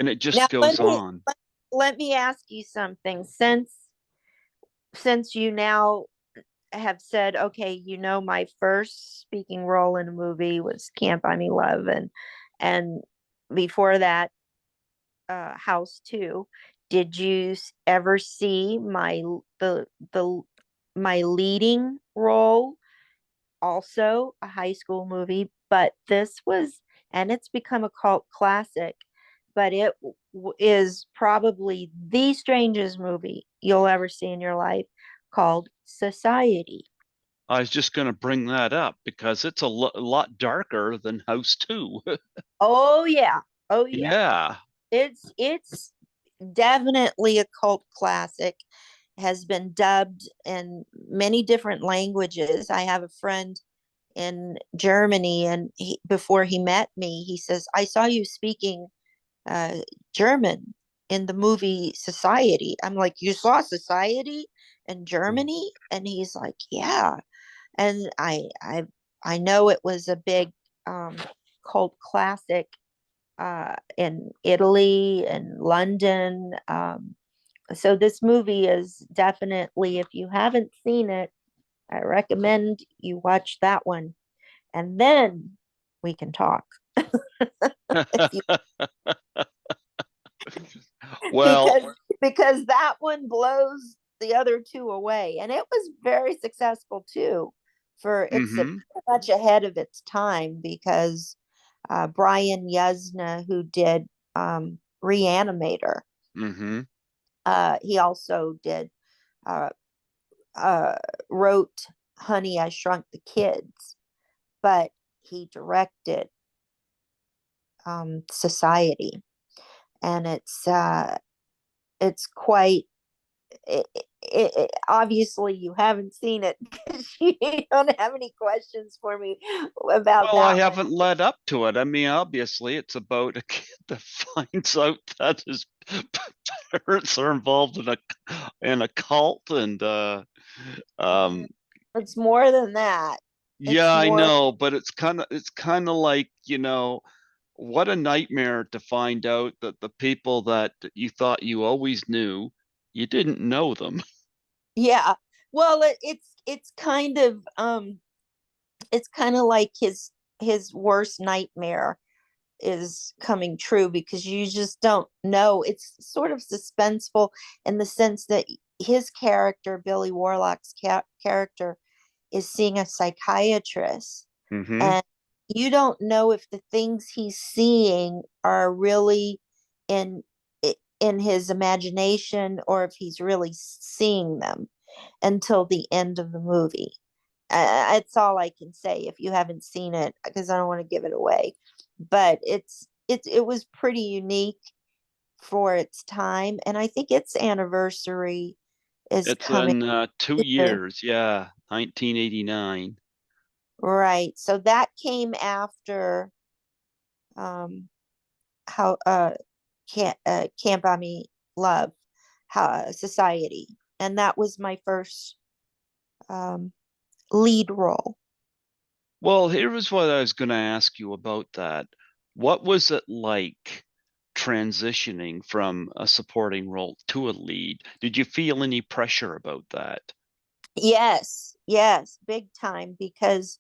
Speaker 1: it
Speaker 2: Now
Speaker 1: just goes on.
Speaker 2: let me ask you something. Since you now have said, okay, my first speaking role in a movie was Can't Buy Me Love, and before that, House 2. Did you ever see the my leading role, also a high school movie, but this was, and it's become a cult classic, but is probably the strangest movie you'll ever see in your life, called Society.
Speaker 1: I was just going to bring that up because it's a lot darker than House 2.
Speaker 2: Oh yeah. Oh yeah.
Speaker 1: Yeah.
Speaker 2: It's definitely a cult classic. Has been dubbed in many different languages. I have a friend in Germany, and before he met me, he says, "I saw you speaking uh, German in the movie Society." I'm like, "You saw Society in Germany?" And he's like, "Yeah." And I know it was a big um, cult classic in Italy and London. So this movie is definitely, if you haven't seen it, I recommend you watch that one. and then we can talk. If you
Speaker 1: Well,
Speaker 2: because because that one blows the other two away, and it was very successful too. For it's a,
Speaker 1: mm-hmm,
Speaker 2: much ahead of its time because Brian Yuzna, who did Reanimator,
Speaker 1: mm-hmm.
Speaker 2: he also did uh, uh, wrote Honey, I Shrunk the Kids, but he directed Society, and it's quite obviously you haven't seen it because you don't have any questions for me about
Speaker 1: Well, I
Speaker 2: that one.
Speaker 1: haven't led up to it. I mean, obviously, it's about a kid that finds out that his parents are involved in a cult, and um,
Speaker 2: It's more than that.
Speaker 1: yeah,
Speaker 2: It's
Speaker 1: I
Speaker 2: more,
Speaker 1: know, but it's kind of like, what a nightmare to find out that the people that you thought you always knew, you didn't know them.
Speaker 2: yeah. Well, it's kind of like his worst nightmare is coming true because you just don't know. It's sort of suspenseful in the sense that his character, Billy Warlock's character, is seeing a psychiatrist,
Speaker 1: Mm-hmm.
Speaker 2: and you don't know if the things he's seeing are really in in his imagination or if he's really seeing them until the end of the movie. That's all I can say if you haven't seen it because I don't want to give it away. But it was pretty unique for its time, and I think its anniversary is
Speaker 1: It's
Speaker 2: coming
Speaker 1: in 2 years, yeah, 1989.
Speaker 2: right. So that came after um how Can't Buy Me Love, how Society, and that was my first um lead role.
Speaker 1: Well, here was what I was going to ask you about that. What was it like transitioning from a supporting role to a lead? Did you feel any pressure about that?
Speaker 2: Yes, yes, big time because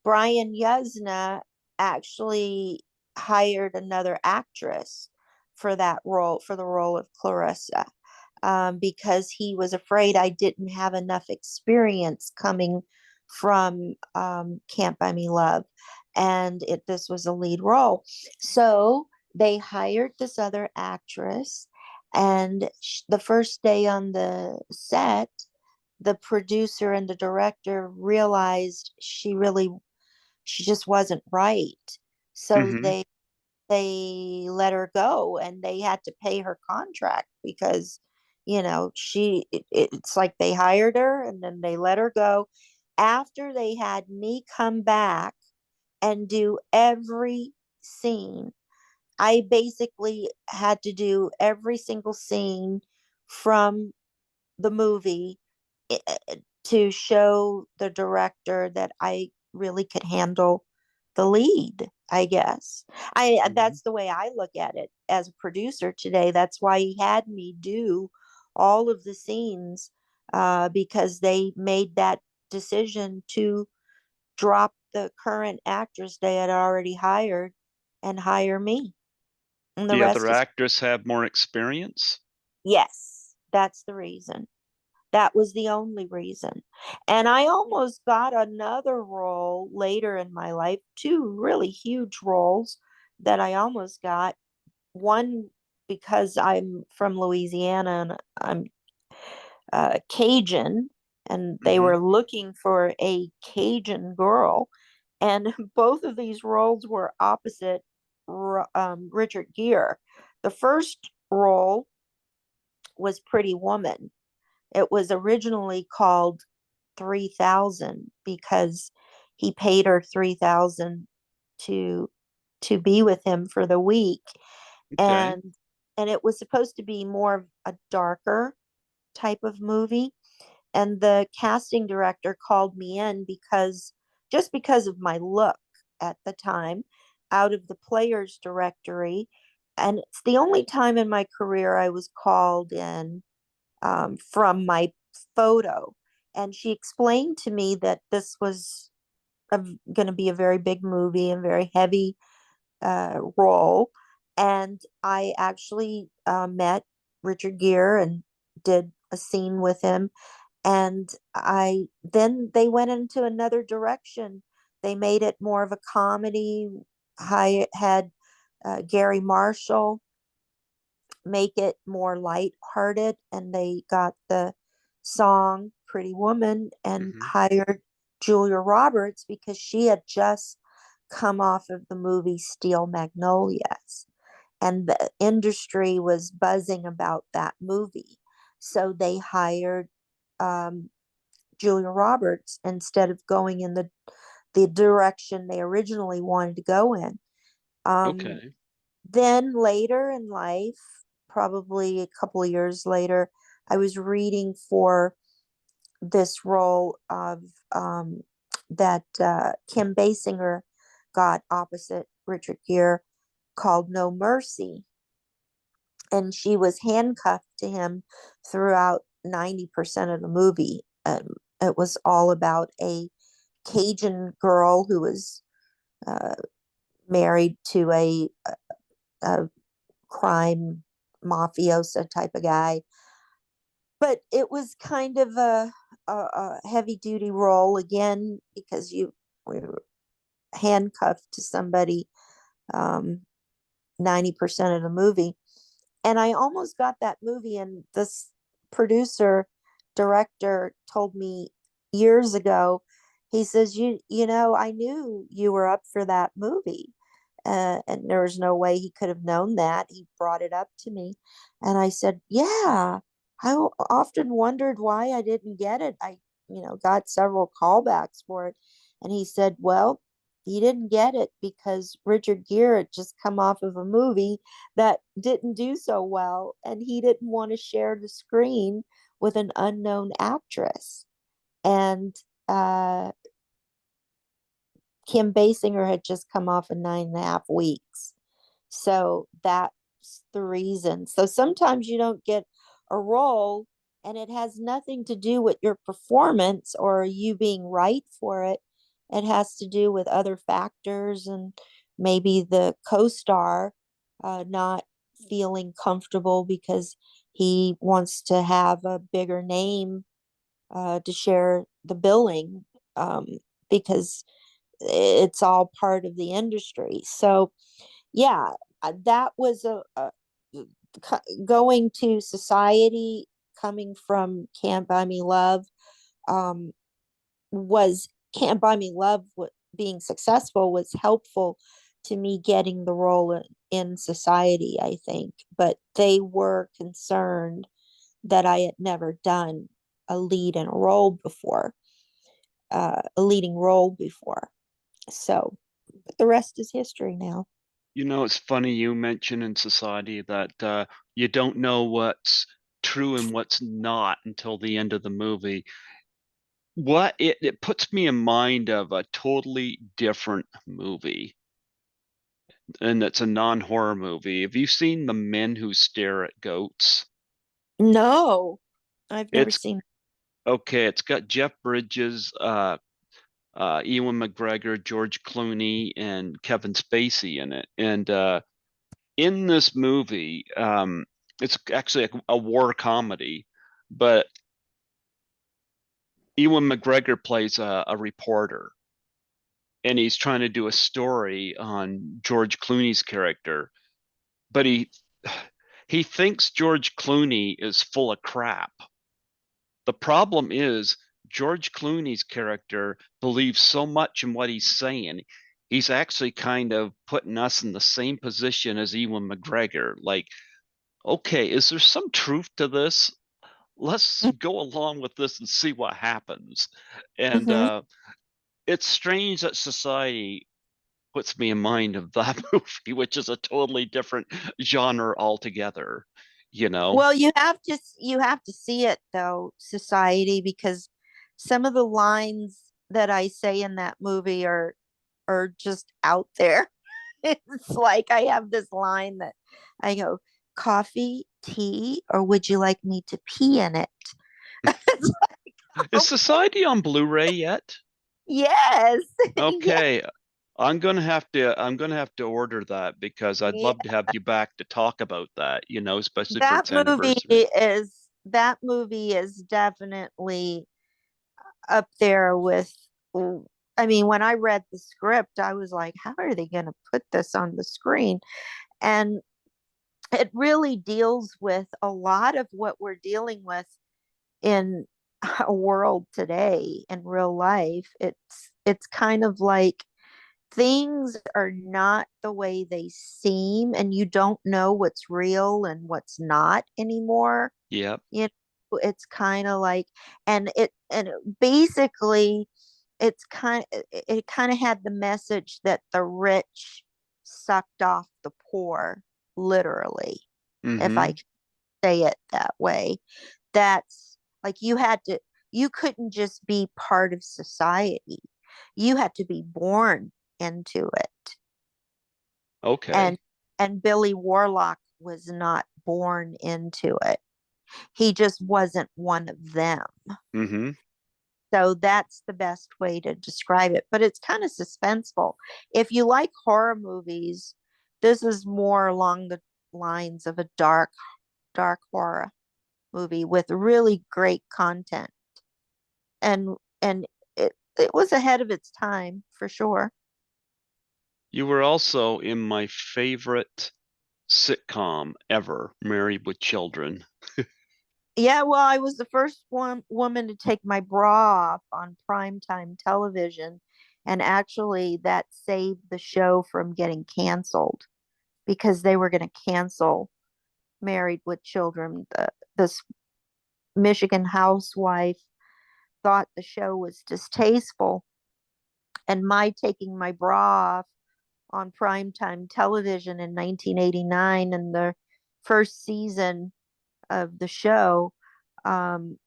Speaker 2: Brian Yuzna actually hired another actress for that role, for the role of Clarissa, because he was afraid I didn't have enough experience coming from Can't Buy Me Love, and this was a lead role. So they hired this other actress, and the first day on the set, the producer and the director realized she just wasn't right. So
Speaker 1: Mm-hmm.
Speaker 2: they let her go and they had to pay her contract because it's like they hired her and then they let her go after they had me come back and do every scene. I basically had to do every single scene from the movie to show the director that I really could handle the lead, I guess. I
Speaker 1: Mm-hmm.
Speaker 2: That's the way I look at it as a producer today. That's why he had me do all of the scenes because they made that decision to drop the current actress they had already hired and hire me. And the
Speaker 1: The other
Speaker 2: rest is
Speaker 1: actors have more experience?
Speaker 2: yes, that's the reason. That was the only reason. And I almost got another role later in my life, two really huge roles that I almost got. One because I'm from Louisiana and I'm Cajun, and they
Speaker 1: Mm-hmm.
Speaker 2: were looking for a Cajun girl. And both of these roles were opposite Richard Gere. The first role was Pretty Woman. It was originally called 3,000 because he paid her 3,000 to be with him for the week,
Speaker 1: Okay.
Speaker 2: and it was supposed to be more of a darker type of movie, and the casting director called me in because just because of my look at the time out of the players directory, and it's the only time in my career I was called in from my photo. And she explained to me that this was going to be a very big movie and very heavy role. And I actually met Richard Gere and did a scene with him. And I then they went into another direction. They made it more of a comedy. I had Gary Marshall make it more lighthearted, and they got the song Pretty Woman and
Speaker 1: Hmm.
Speaker 2: hired Julia Roberts because she had just come off of the movie Steel Magnolias, and the industry was buzzing about that movie. So they hired um, Julia Roberts instead of going in the direction they originally wanted to go in. Um,
Speaker 1: Okay.
Speaker 2: then later in life, probably a couple of years later, I was reading for this role of that Kim Basinger got opposite Richard Gere, called No Mercy. And she was handcuffed to him throughout 90% of the movie. It was all about a Cajun girl who was uh, married to a crime mafiosa type of guy. But it was kind of a heavy duty role again because you were handcuffed to somebody um, 90% of the movie. And I almost got that movie, and this producer director told me years ago, he says, you know, I knew you were up for that movie. And there was no way he could have known that. He brought it up to me. And I said, yeah, often wondered why I didn't get it. I, got several callbacks for it. And he said, well, you didn't get it because Richard Gere had just come off of a movie that didn't do so well. And he didn't want to share the screen with an unknown actress. And Kim Basinger had just come off in 9.5 weeks. So that's the reason. So sometimes you don't get a role and it has nothing to do with your performance or you being right for it. It has to do with other factors and maybe the co-star not feeling comfortable because he wants to have a bigger name to share the billing, um, because it's all part of the industry. So yeah, that was going to Society, coming from Can't Buy Me Love, um, was Can't Buy Me Love. Being successful was helpful to me getting the role in Society, I think. But they were concerned that I had never done a lead in a role before, a leading role before. So, but the rest is history now.
Speaker 1: It's funny you mention in society that you don't know what's true and what's not until the end of the movie. It puts me in mind of a totally different movie, and it's a non-horror movie. Have you seen The Men Who Stare at Goats?
Speaker 2: No, I've never
Speaker 1: It's
Speaker 2: seen.
Speaker 1: okay. It's got Jeff Bridges, Ewan McGregor, George Clooney, and Kevin Spacey in it. And in this movie, it's actually a war comedy, but Ewan McGregor plays a reporter, and he's trying to do a story on George Clooney's character, but he thinks George Clooney is full of crap. The problem is George Clooney's character believes so much in what he's saying. He's actually kind of putting us in the same position as Ewan McGregor. Like, okay, is there some truth to this? Let's go along with this and see what happens. And
Speaker 2: Mm-hmm.
Speaker 1: it's strange that society puts me in mind of that movie, which is a totally different genre altogether, you know?
Speaker 2: Well, you have to see it though, Society, because some of the lines that I say in that movie are just out there. It's like I have this line that I go, coffee, tea, or would you like me to pee in it? It's like,
Speaker 1: Is
Speaker 2: okay.
Speaker 1: Society on Blu-ray yet?
Speaker 2: Yes. Yeah.
Speaker 1: Okay. I'm gonna have to order that because I'd
Speaker 2: Yeah.
Speaker 1: love to have you back to talk about that, especially for
Speaker 2: That
Speaker 1: its
Speaker 2: movie
Speaker 1: anniversary.
Speaker 2: is that movie is definitely up there with, I mean, when I read the script, I was like, how are they going to put this on the screen? And it really deals with a lot of what we're dealing with in a world today in real life. It's kind of like things are not the way they seem, and you don't know what's real and what's not anymore.
Speaker 1: Yep.
Speaker 2: You know, it's kind of like, basically it kind of had the message that the rich sucked off the poor, literally, if I
Speaker 1: Mm-hmm.
Speaker 2: can say it that way. That's like you couldn't just be part of society. You had to be born into it. And
Speaker 1: Okay.
Speaker 2: Billy Warlock was not born into it. He just wasn't one of them.
Speaker 1: Mm-hmm.
Speaker 2: So that's the best way to describe it. But it's kind of suspenseful. If you like horror movies, this is more along the lines of a dark horror movie with really great content. And it was ahead of its time for sure.
Speaker 1: You were also in my favorite sitcom ever, Married with Children.
Speaker 2: Yeah, well, I was the first one woman to take my bra off on primetime television, and actually that saved the show from getting canceled because they were going to cancel Married with Children. This Michigan housewife thought the show was distasteful, and my taking my bra off on primetime television in 1989 and the first season of the show, um,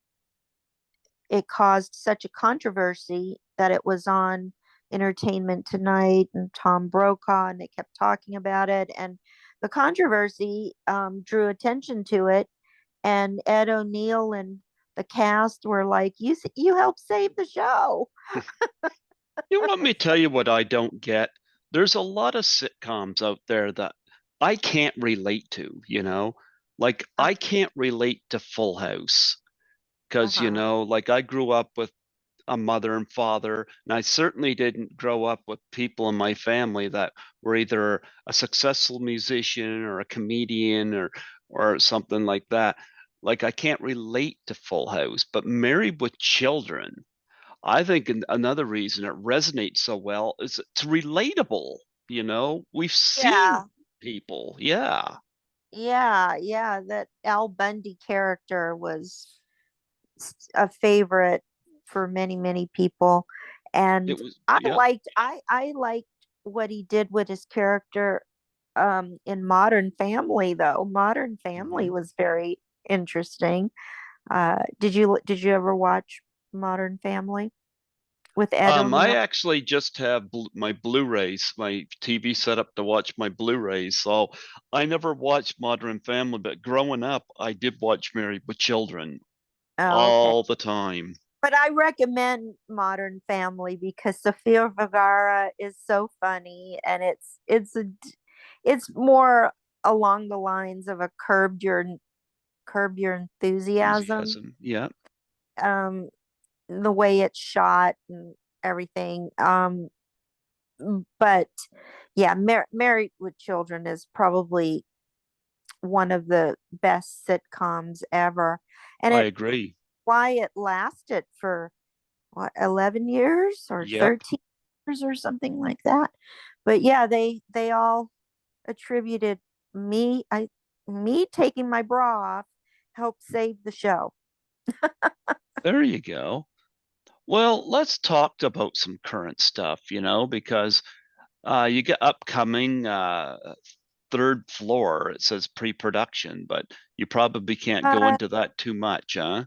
Speaker 2: it caused such a controversy that it was on Entertainment Tonight and Tom Brokaw, and they kept talking about it. And the controversy drew attention to it, and Ed O'Neill and the cast were like, you helped save the show."
Speaker 1: Let me tell you what I don't get. There's a lot of sitcoms out there that I can't relate to. Like
Speaker 2: Uh,
Speaker 1: I can't relate to Full House because,
Speaker 2: uh-huh.
Speaker 1: like I grew up with a mother and father, and I certainly didn't grow up with people in my family that were either a successful musician or a comedian or something like that. Like I can't relate to Full House, but Married with Children, I think another reason it resonates so well is it's relatable. We've seen
Speaker 2: Yeah,
Speaker 1: people. Yeah.
Speaker 2: yeah. That Al Bundy character was a favorite for many people,
Speaker 1: It
Speaker 2: and
Speaker 1: was, yeah.
Speaker 2: I liked what he did with his character in Modern Family. Though Modern Family
Speaker 1: Mhm.
Speaker 2: was very interesting. Did you ever watch Modern Family with Ed
Speaker 1: I
Speaker 2: O'Neill?
Speaker 1: actually just have my Blu-rays, my TV set up to watch my Blu-rays. So I never watched Modern Family, but growing up, I did watch Married with Children
Speaker 2: Oh, okay.
Speaker 1: all the time.
Speaker 2: But I recommend Modern Family because Sofia Vergara is so funny, and it's more along the lines of a Curb Your Enthusiasm.
Speaker 1: Enthusiasm. Yeah,
Speaker 2: Um, the way it's shot and everything. But yeah, Married with Children is probably one of the best sitcoms ever, and
Speaker 1: I
Speaker 2: it
Speaker 1: agree.
Speaker 2: why it lasted for what, 11 years or
Speaker 1: Yep.
Speaker 2: 13 years or something like that. But yeah, they all attributed me I me taking my bra off helped save the show.
Speaker 1: There you go. Well, let's talk about some current stuff, because you get upcoming third floor. It says pre-production, but you probably can't go
Speaker 2: Uh,
Speaker 1: into that too much, huh?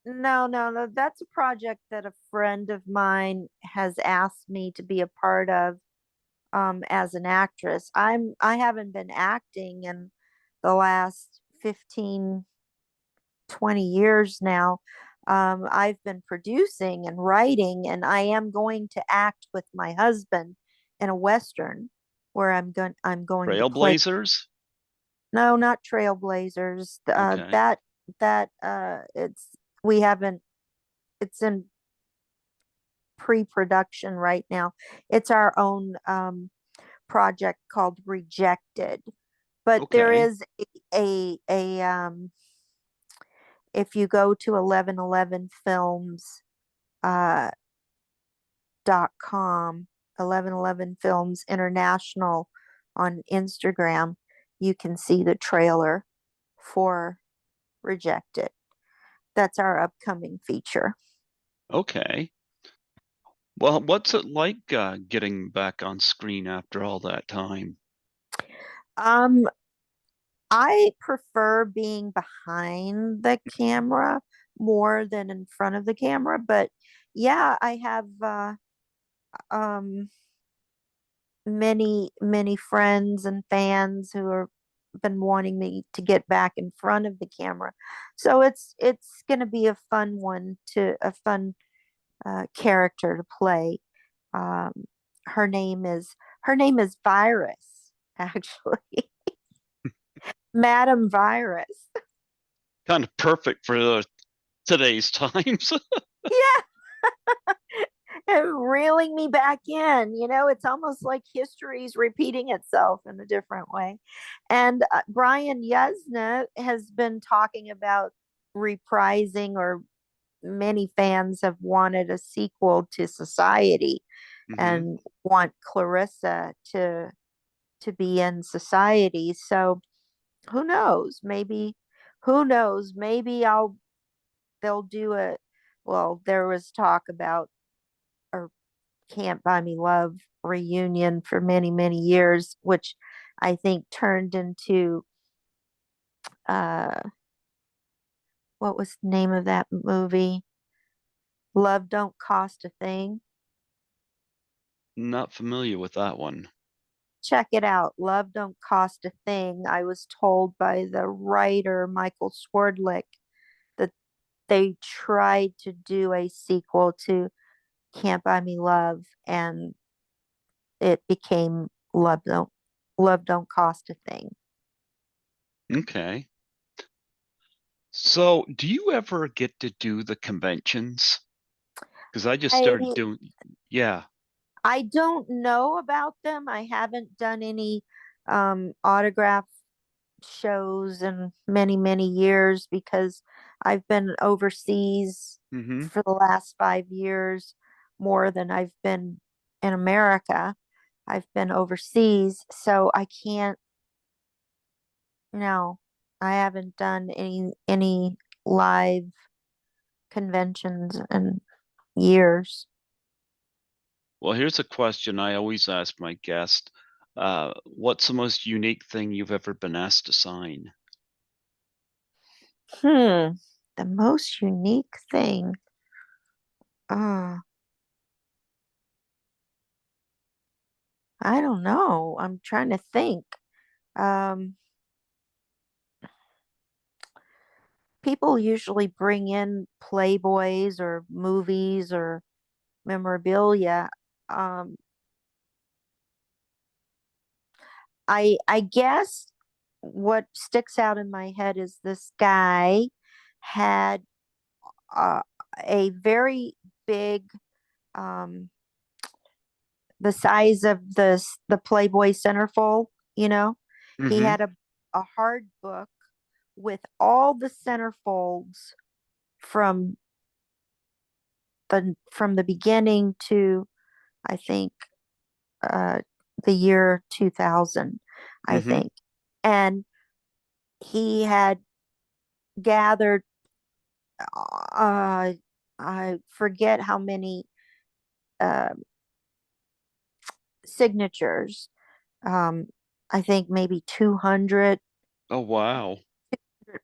Speaker 2: no. That's a project that a friend of mine has asked me to be a part of as an actress. I haven't been acting in the last 15, 20 years now. I've been producing and writing, and I am going to act with my husband in a Western where I'm going to play.
Speaker 1: Trailblazers?
Speaker 2: No, not Trailblazers.
Speaker 1: Okay.
Speaker 2: It's we haven't. It's in pre-production right now. It's our own project called Rejected. But there
Speaker 1: Okay.
Speaker 2: is a if you go to 1111 films uh .com, 1111 films international on Instagram, you can see the trailer for Rejected. That's our upcoming feature.
Speaker 1: Okay. Well, what's it like getting back on screen after all that time?
Speaker 2: Um, I prefer being behind the camera more than in front of the camera, but yeah, I have um many friends and fans who are been wanting me to get back in front of the camera. So it's going to be a fun character to play. Um, her name is Virus, actually. Madam Virus.
Speaker 1: Kind of perfect for today's times.
Speaker 2: Yeah, and reeling me back in. It's almost like history's repeating itself in a different way. And Brian Yuzna has been talking about reprising, or many fans have wanted a sequel to Society
Speaker 1: Hmm.
Speaker 2: and want Clarissa to be in Society. So who knows? Maybe I'll they'll do a well, there was talk about a Can't Buy Me Love reunion for many years, which I think turned into uh what was the name of that movie? Love Don't Cost a Thing.
Speaker 1: Not familiar with that one.
Speaker 2: Check it out. Love Don't Cost a Thing. I was told by the writer Michael Swerdlick that they tried to do a sequel to Can't Buy Me Love, and it became Love Don't Cost a Thing.
Speaker 1: Okay. So, do you ever get to do the conventions? Because I just started
Speaker 2: I
Speaker 1: doing, yeah.
Speaker 2: I don't know about them. I haven't done any autograph shows in many years because I've been overseas
Speaker 1: Hmm.
Speaker 2: for the last 5 years more than I've been in America. I've been overseas, so I can't. No, I haven't done any live conventions in years.
Speaker 1: Well, here's a question I always ask my guest. What's the most unique thing you've ever been asked to sign?
Speaker 2: Hmm, the most unique thing. Uh, I don't know. I'm trying to think. Um, People usually bring in Playboys or movies or memorabilia. Um, I guess what sticks out in my head is this guy had uh, a very big, um, the size of the Playboy centerfold. You know, he
Speaker 1: Hmm.
Speaker 2: had a hard book with all the centerfolds from the beginning to, I think, uh, the year 2000, I
Speaker 1: Hmm.
Speaker 2: think. And he had gathered, uh, I forget how many uh, signatures. Um, I think maybe 200
Speaker 1: Oh, wow.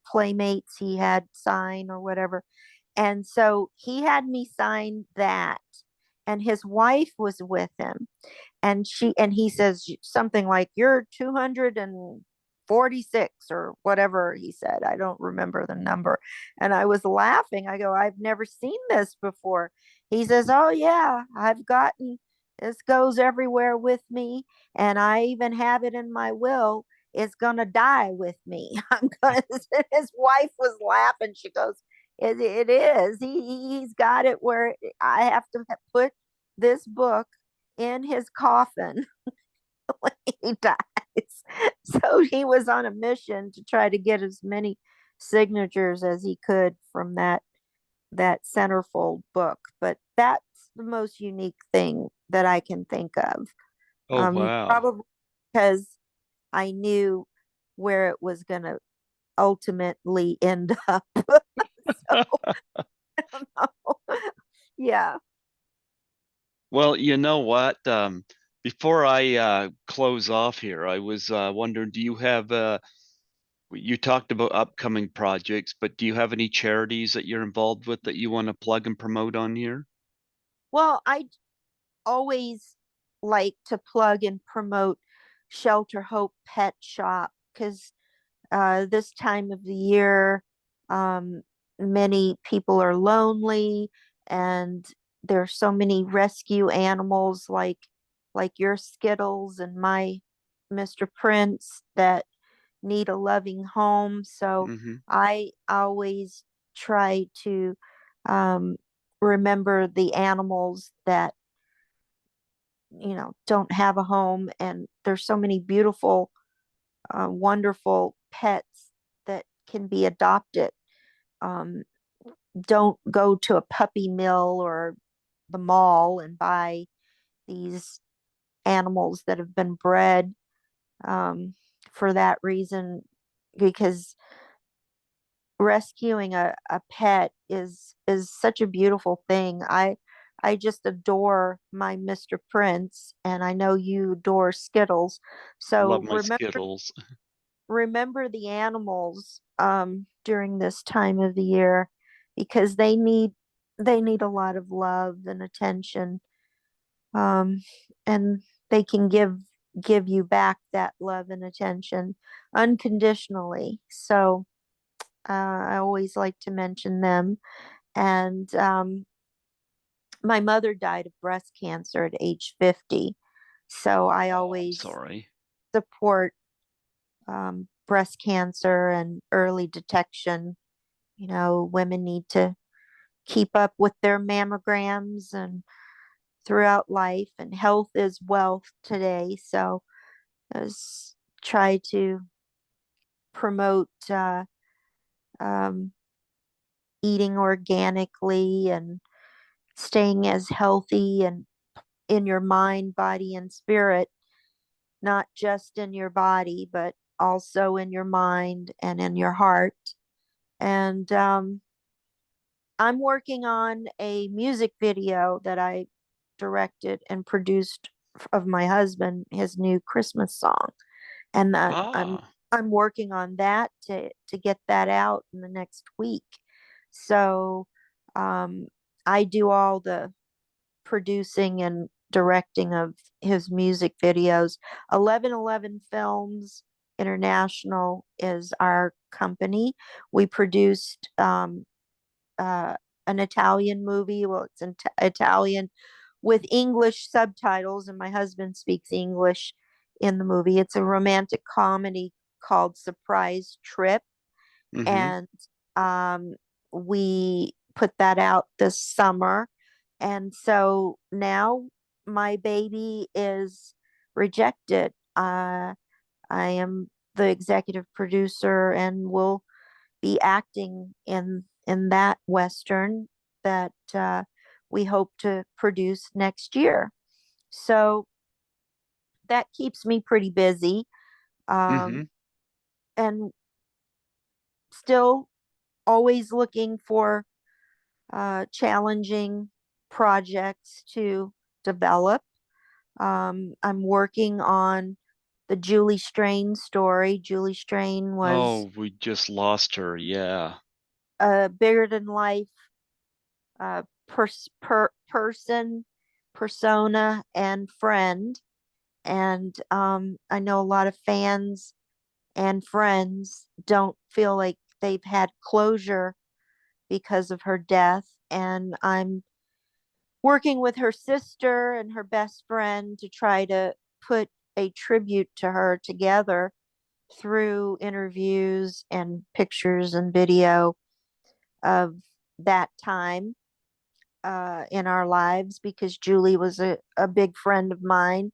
Speaker 2: playmates he had sign or whatever. And so he had me sign that. And his wife was with him. And he says something like, "You're 250 46 or whatever he said. I don't remember the number. And I was laughing. I go, I've never seen this before. He says, oh, yeah, I've gotten this, goes everywhere with me. And I even have it in my will. It's going to die with me. I'm going to, his wife was laughing. She goes, it is. He's got it where I have to put this book in his coffin when he dies. So he was on a mission to try to get as many signatures as he could from that centerfold book. But that's the most unique thing that I can think of.
Speaker 1: Oh, wow.
Speaker 2: Probably because I knew where it was going to ultimately end up. So I don't know. Yeah.
Speaker 1: Well, you know what? Before I close off here, I was wondering, do you have you talked about upcoming projects, but do you have any charities that you're involved with that you want to plug and promote on here?
Speaker 2: Well, I always like to plug and promote Shelter Hope Pet Shop because this time of the year, um, many people are lonely, and there's so many rescue animals like your Skittles and my Mr. Prince that need a loving home. So
Speaker 1: Hmm.
Speaker 2: I always try to um, remember the animals that don't have a home, and there's so many beautiful wonderful pets that can be adopted. um, don't go to a puppy mill or the mall and buy these animals that have been bred um, for that reason, because rescuing a pet is such a beautiful thing. I just adore my Mr. Prince, and I know you adore Skittles.
Speaker 1: Love
Speaker 2: So
Speaker 1: my Skittles.
Speaker 2: remember the animals during this time of the year, because they need a lot of love and attention, um, and they can give you back that love and attention unconditionally. So I always like to mention them. And my mother died of breast cancer at age 50. So I
Speaker 1: Oh, I'm
Speaker 2: always
Speaker 1: sorry.
Speaker 2: support breast cancer and early detection. Women need to keep up with their mammograms and throughout life, and health is wealth today. So let's try to promote um, eating organically and staying as healthy and in your mind, body, and spirit, not just in your body, but also in your mind and in your heart. And I'm working on a music video that I directed and produced of my husband, his new Christmas song. And that
Speaker 1: Ah.
Speaker 2: I'm working on that to get that out in the next week. So um, I do all the producing and directing of his music videos. 1111 Films International is our company. We produced uh, an Italian movie. Well, it's in Italian with English subtitles, and my husband speaks English in the movie. It's a romantic comedy called Surprise Trip,
Speaker 1: Mm-hmm.
Speaker 2: and um, we put that out this summer. And so now my baby is rejected. I am the executive producer and will be acting in that western that we hope to produce next year. So that keeps me pretty busy,
Speaker 1: Mm-hmm.
Speaker 2: um, and still always looking for challenging projects to develop. I'm working on the Julie Strain story. Julie Strain was
Speaker 1: Oh, we just lost her. Yeah.
Speaker 2: a bigger than life person, persona, and friend. And I know a lot of fans and friends don't feel like they've had closure because of her death. And I'm working with her sister and her best friend to try to put a tribute to her together through interviews and pictures and video of that time in our lives, because Julie was a big friend of mine,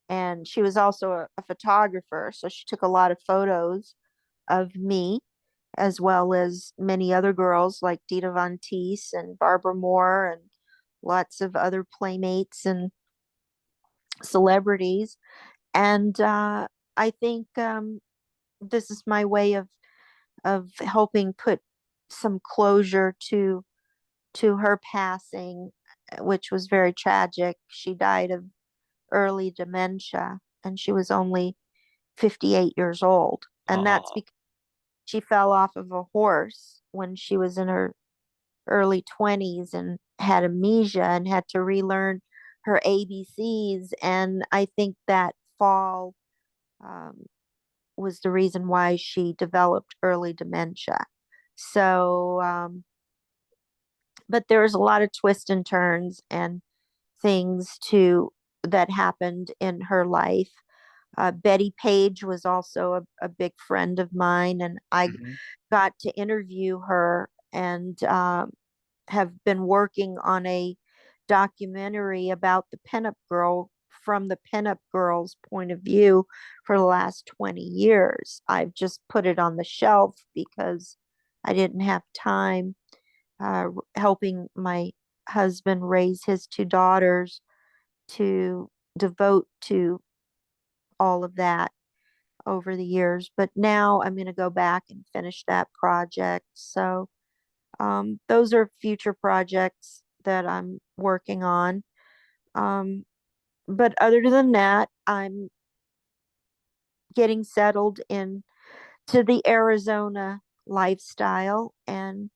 Speaker 2: and she was also a photographer. So she took a lot of photos of me, as well as many other girls like Dita Von Teese and Barbara Moore and lots of other playmates and celebrities. And I think this is my way of helping put some closure to her passing, which was very tragic. She died of early dementia, and she was only 58 years old. And that's
Speaker 1: Oh,
Speaker 2: because she fell off of a horse when she was in her early 20s and had amnesia and had to relearn her ABCs. And I think that fall um, was the reason why she developed early dementia. So, but there was a lot of twists and turns and things too that happened in her life. Betty Page was also a big friend of mine, and I
Speaker 1: mhm.
Speaker 2: got to interview her, and have been working on a documentary about the pinup girl from the pinup girl's point of view for the last 20 years. I've just put it on the shelf because I didn't have time helping my husband raise his two daughters to devote to all of that over the years. But now I'm going to go back and finish that project. So those are future projects that I'm working on. Um, but other than that, I'm getting settled in to the Arizona lifestyle and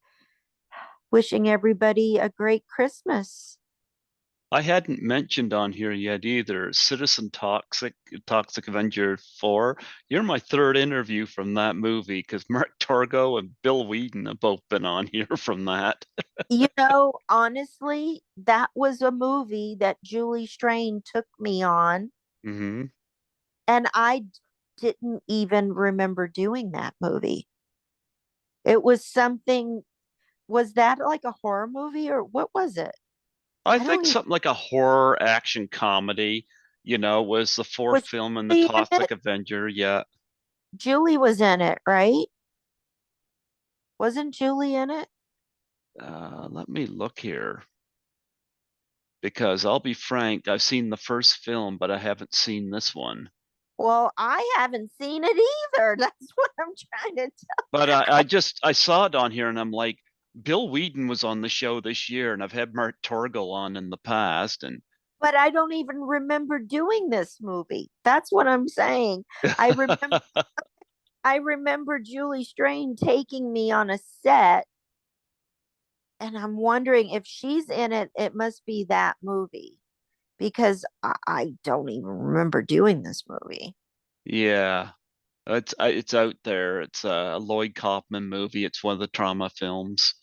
Speaker 2: wishing everybody a great Christmas.
Speaker 1: I hadn't mentioned on here yet either. Citizen Toxic, Toxic Avenger 4. You're my third interview from that movie because Mark Torgo and Bill Whedon have both been on here from that.
Speaker 2: You know, honestly, that was a movie that Julie Strain took me on,
Speaker 1: Hmm.
Speaker 2: and didn't even remember doing that movie. It was something, was that like a horror movie or what was it?
Speaker 1: I
Speaker 2: I don't
Speaker 1: think
Speaker 2: even,
Speaker 1: something like a horror action comedy, was the fourth
Speaker 2: was
Speaker 1: film in the
Speaker 2: Julie in it?
Speaker 1: Toxic Avenger. Yeah.
Speaker 2: Julie was in it, right? Wasn't Julie in it?
Speaker 1: Let me look here because I'll be frank, I've seen the first film, but I haven't seen this one.
Speaker 2: Well, I haven't seen it either. That's what I'm trying to tell.
Speaker 1: But I saw it on here and I'm like, Bill Whedon was on the show this year, and I've had Mark Torgo on in the past, and
Speaker 2: But I don't even remember doing this movie. That's what I'm saying. I remember I remember Julie Strain taking me on a set, and I'm wondering if she's in it, it must be that movie, because I don't even remember doing this movie.
Speaker 1: yeah, it's out there. It's a Lloyd Kaufman movie. It's one of the trauma films.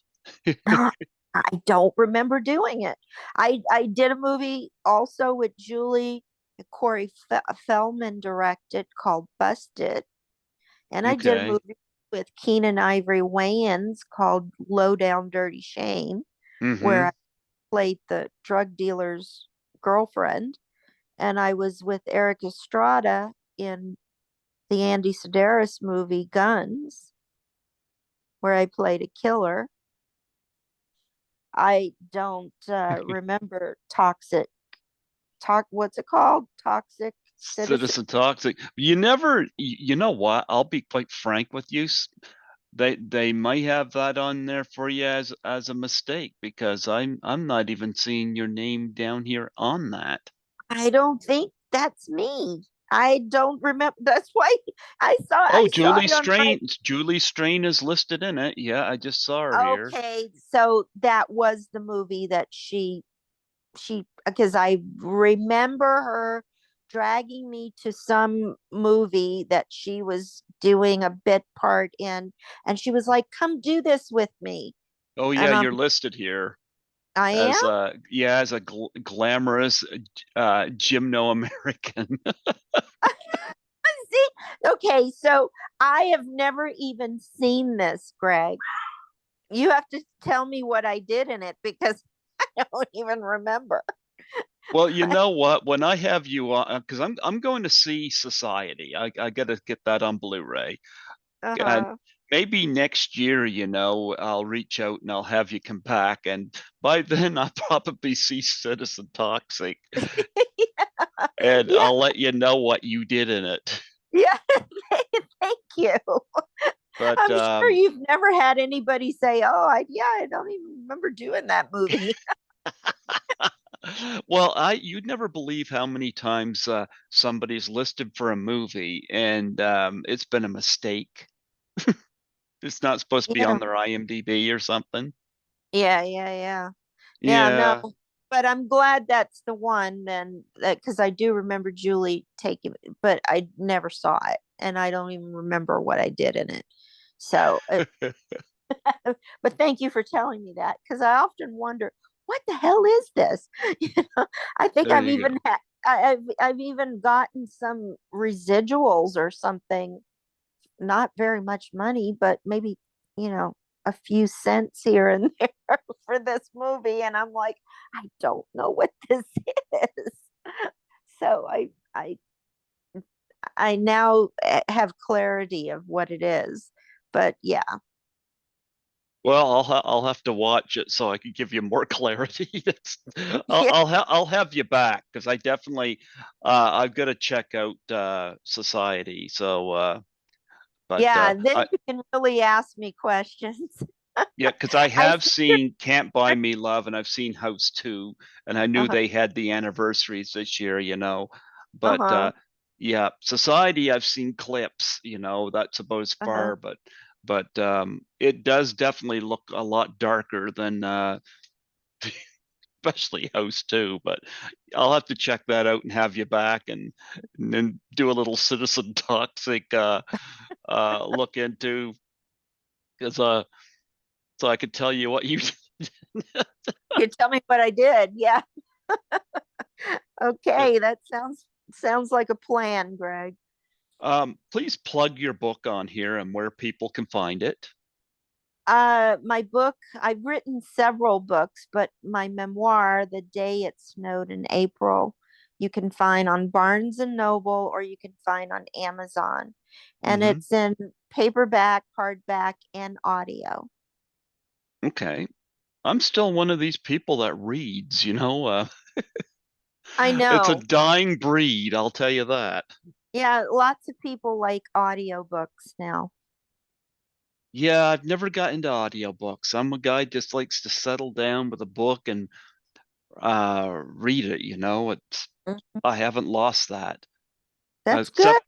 Speaker 2: I don't remember doing it. I did a movie also with Julie Corey Feldman directed called Busted, and I did a
Speaker 1: Okay.
Speaker 2: movie with Keenan Ivory Wayans called Low Down Dirty Shame, where I
Speaker 1: Mm-hmm.
Speaker 2: played the drug dealer's girlfriend, and I was with Eric Estrada in the Andy Sedaris movie Guns, where I played a killer. I don't remember what's it called? Toxic Citizen.
Speaker 1: Citizen Toxic. You know what? I'll be quite frank with you. They might have that on there for you as a mistake because I'm not even seeing your name down here on that.
Speaker 2: I don't think that's me. I don't remember. That's why
Speaker 1: Oh,
Speaker 2: I saw it on my.
Speaker 1: Julie Strain is listed in it. Yeah, I just saw her here.
Speaker 2: Okay, so that was the movie that she because I remember her dragging me to some movie that she was doing a bit part in, and she was like, "Come do this with me."
Speaker 1: Oh yeah,
Speaker 2: And
Speaker 1: you're listed here
Speaker 2: I
Speaker 1: as
Speaker 2: am.
Speaker 1: a glamorous gymno American.
Speaker 2: See, okay, so I have never even seen this, Greg. You have to tell me what I did in it because I don't even remember.
Speaker 1: Well, you know what? When I have you on, because I'm going to see Society. I got to get that on Blu-ray. And
Speaker 2: Uh-huh.
Speaker 1: maybe next year, I'll reach out and I'll have you come back. And by then, I'll probably see Citizen Toxic, and
Speaker 2: Yeah,
Speaker 1: I'll let you know what you did in it.
Speaker 2: yeah. Thank you.
Speaker 1: But
Speaker 2: I'm sure you've never had anybody say, "Oh, yeah, I don't even remember doing that movie."
Speaker 1: well, you'd never believe how many times somebody's listed for a movie and it's been a mistake. It's not supposed to be
Speaker 2: Yeah,
Speaker 1: on their IMDb or something.
Speaker 2: yeah. Yeah, no,
Speaker 1: Yeah.
Speaker 2: but I'm glad that's the one then, that because I do remember Julie taking it, but I never saw it, and I don't even remember what I did in it. So, but thank you for telling me that because I often wonder what the hell is this. You know, I think
Speaker 1: There
Speaker 2: I've
Speaker 1: you
Speaker 2: even
Speaker 1: go.
Speaker 2: had I've even gotten some residuals or something, not very much money, but maybe, a few cents here and there for this movie. And I'm like, I don't know what this is. So I now have clarity of what it is. But yeah,
Speaker 1: Well, I'll have to watch it so I can give you more clarity.
Speaker 2: yeah,
Speaker 1: I'll have you back because I definitely I've got to check out Society. So but
Speaker 2: yeah. Then you can really ask me questions.
Speaker 1: yeah, because I
Speaker 2: I
Speaker 1: have
Speaker 2: figured,
Speaker 1: seen Can't Buy Me Love and I've seen House 2, and I knew
Speaker 2: uh-huh,
Speaker 1: they had the anniversaries this year. But
Speaker 2: uh-huh,
Speaker 1: yeah, Society I've seen clips, that's about as
Speaker 2: uh-huh.
Speaker 1: far, but it does definitely look a lot darker than especially House 2, but I'll have to check that out and have you back and then do a little Citizen Toxic look into because so I could tell you what you
Speaker 2: You tell me what I did. Yeah.
Speaker 1: did.
Speaker 2: Okay, that sounds like a plan, Greg.
Speaker 1: Please plug your book on here and where people can find it.
Speaker 2: My book, I've written several books, but my memoir, The Day It Snowed in April, you can find on Barnes and Noble or you can find on Amazon. And
Speaker 1: Hmm.
Speaker 2: it's in paperback, hardback, and audio.
Speaker 1: Okay. I'm still one of these people that reads.
Speaker 2: I
Speaker 1: It's a
Speaker 2: know.
Speaker 1: dying breed, I'll tell you that.
Speaker 2: Yeah, lots of people like audiobooks now.
Speaker 1: Yeah, I've never got into audiobooks. I'm a guy just likes to settle down with a book and read it.
Speaker 2: Mhm.
Speaker 1: I haven't lost that.
Speaker 2: That's good.
Speaker 1: Except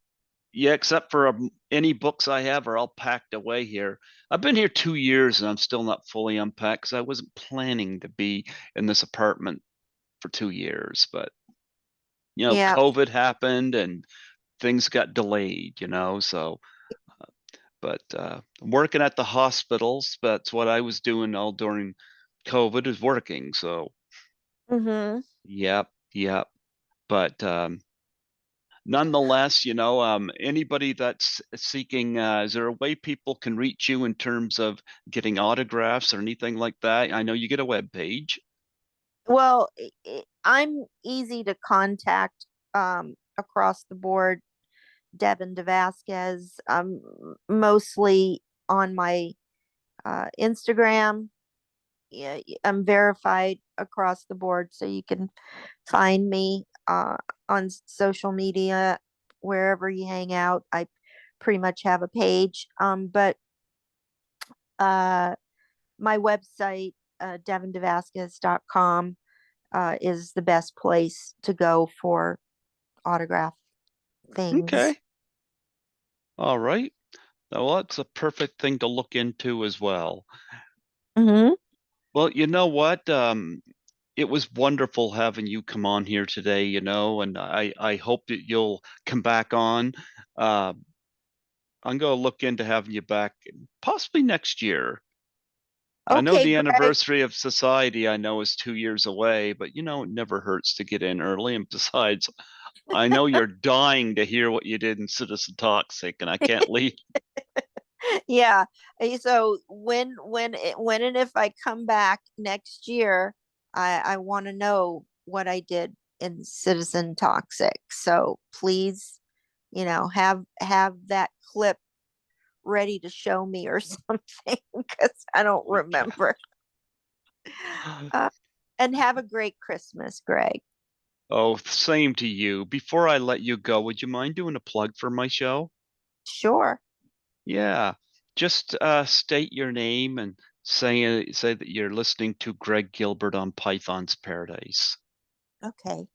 Speaker 1: Yeah, except for any books I have are all packed away here. I've been here 2 years and I'm still not fully unpacked because I wasn't planning to be in this apartment for 2 years. But
Speaker 2: Yeah.
Speaker 1: COVID happened and things got delayed. So, but working at the hospitals, that's what I was doing all during COVID is working. So,
Speaker 2: Hmm.
Speaker 1: yep, yep. But nonetheless, anybody that's seeking, is there a way people can reach you in terms of getting autographs or anything like that? I know you get a web page.
Speaker 2: Well, I'm easy to contact across the board. Devin DeVasquez. Mostly on my Instagram. Yeah, I'm verified across the board, so you can find me on social media wherever you hang out. I pretty much have a page. But uh, my website, devindevasquez.com, is the best place to go for autograph things.
Speaker 1: Okay. All right. Well, that's a perfect thing to look into as well.
Speaker 2: Hmm.
Speaker 1: Well, you know what? it was wonderful having you come on here today, and I hope that you'll come back on. Uh, I'm gonna look into having you back possibly next year. I know
Speaker 2: Okay,
Speaker 1: the
Speaker 2: Greg.
Speaker 1: anniversary of society I know is 2 years away, but it never hurts to get in early. And besides, I know you're dying to hear what you did in Citizen Toxic, and I can't leave.
Speaker 2: Yeah. So when and if I come back next year, I want to know what I did in Citizen Toxic. So please, have that clip ready to show me or something because I don't
Speaker 1: Okay.
Speaker 2: remember. Uh, and have a great Christmas, Greg.
Speaker 1: Oh, same to you. Before I let you go, would you mind doing a plug for my show?
Speaker 2: Sure.
Speaker 1: Yeah, just state your name and say that you're listening to Greg Gilbert on Python's Paradise.
Speaker 2: Okay.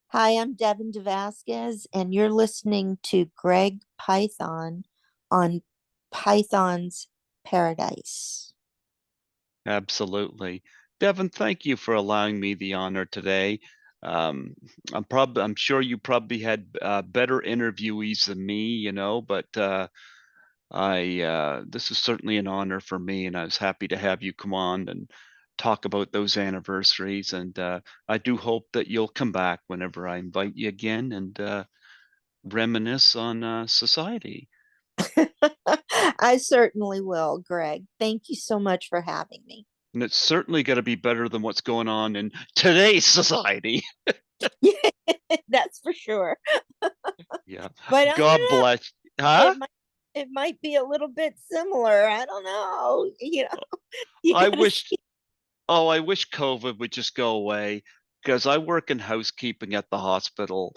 Speaker 2: Hi, I'm Devin DeVasquez, and you're listening to Greg Python on Python's Paradise.
Speaker 1: Absolutely. Devin, thank you for allowing me the honor today. Um, I'm sure you probably had better interviewees than me, but this is certainly an honor for me, and I was happy to have you come on and talk about those anniversaries. And I do hope that you'll come back whenever I invite you again and reminisce on society.
Speaker 2: I certainly will, Greg. Thank you so much for having me.
Speaker 1: And it's certainly got to be better than what's going on in today's society.
Speaker 2: That's for sure.
Speaker 1: Yeah.
Speaker 2: But I
Speaker 1: God
Speaker 2: don't know.
Speaker 1: bless.
Speaker 2: It
Speaker 1: Huh?
Speaker 2: might it might be a little bit similar. I don't know. You
Speaker 1: I
Speaker 2: gotta
Speaker 1: wish,
Speaker 2: see.
Speaker 1: I wish COVID would just go away because I work in housekeeping at the hospital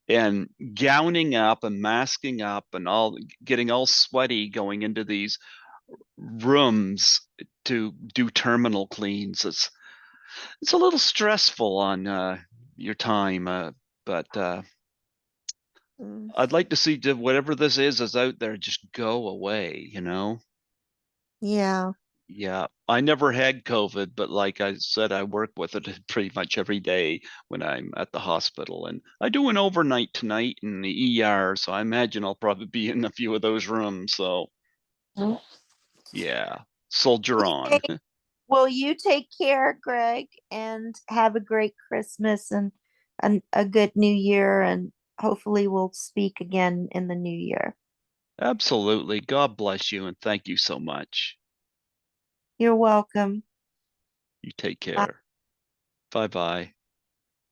Speaker 1: and gowning up and masking up and all getting all sweaty going into these rooms to do terminal cleans. It's a little stressful on your time, but
Speaker 2: Mm,
Speaker 1: I'd like to see whatever this is out there just go away.
Speaker 2: yeah.
Speaker 1: Yeah, I never had COVID, but like I said, I work with it pretty much every day when I'm at the hospital. And I do an overnight tonight in the ER, so I imagine I'll probably be in a few of those rooms. So
Speaker 2: Mm.
Speaker 1: yeah, soldier on.
Speaker 2: Okay. Well, you take care, Greg, and have a great Christmas and a good New Year, and hopefully we'll speak again in the new year.
Speaker 1: Absolutely. God bless you and thank you so much.
Speaker 2: You're welcome.
Speaker 1: You take
Speaker 2: Bye.
Speaker 1: care. Bye bye.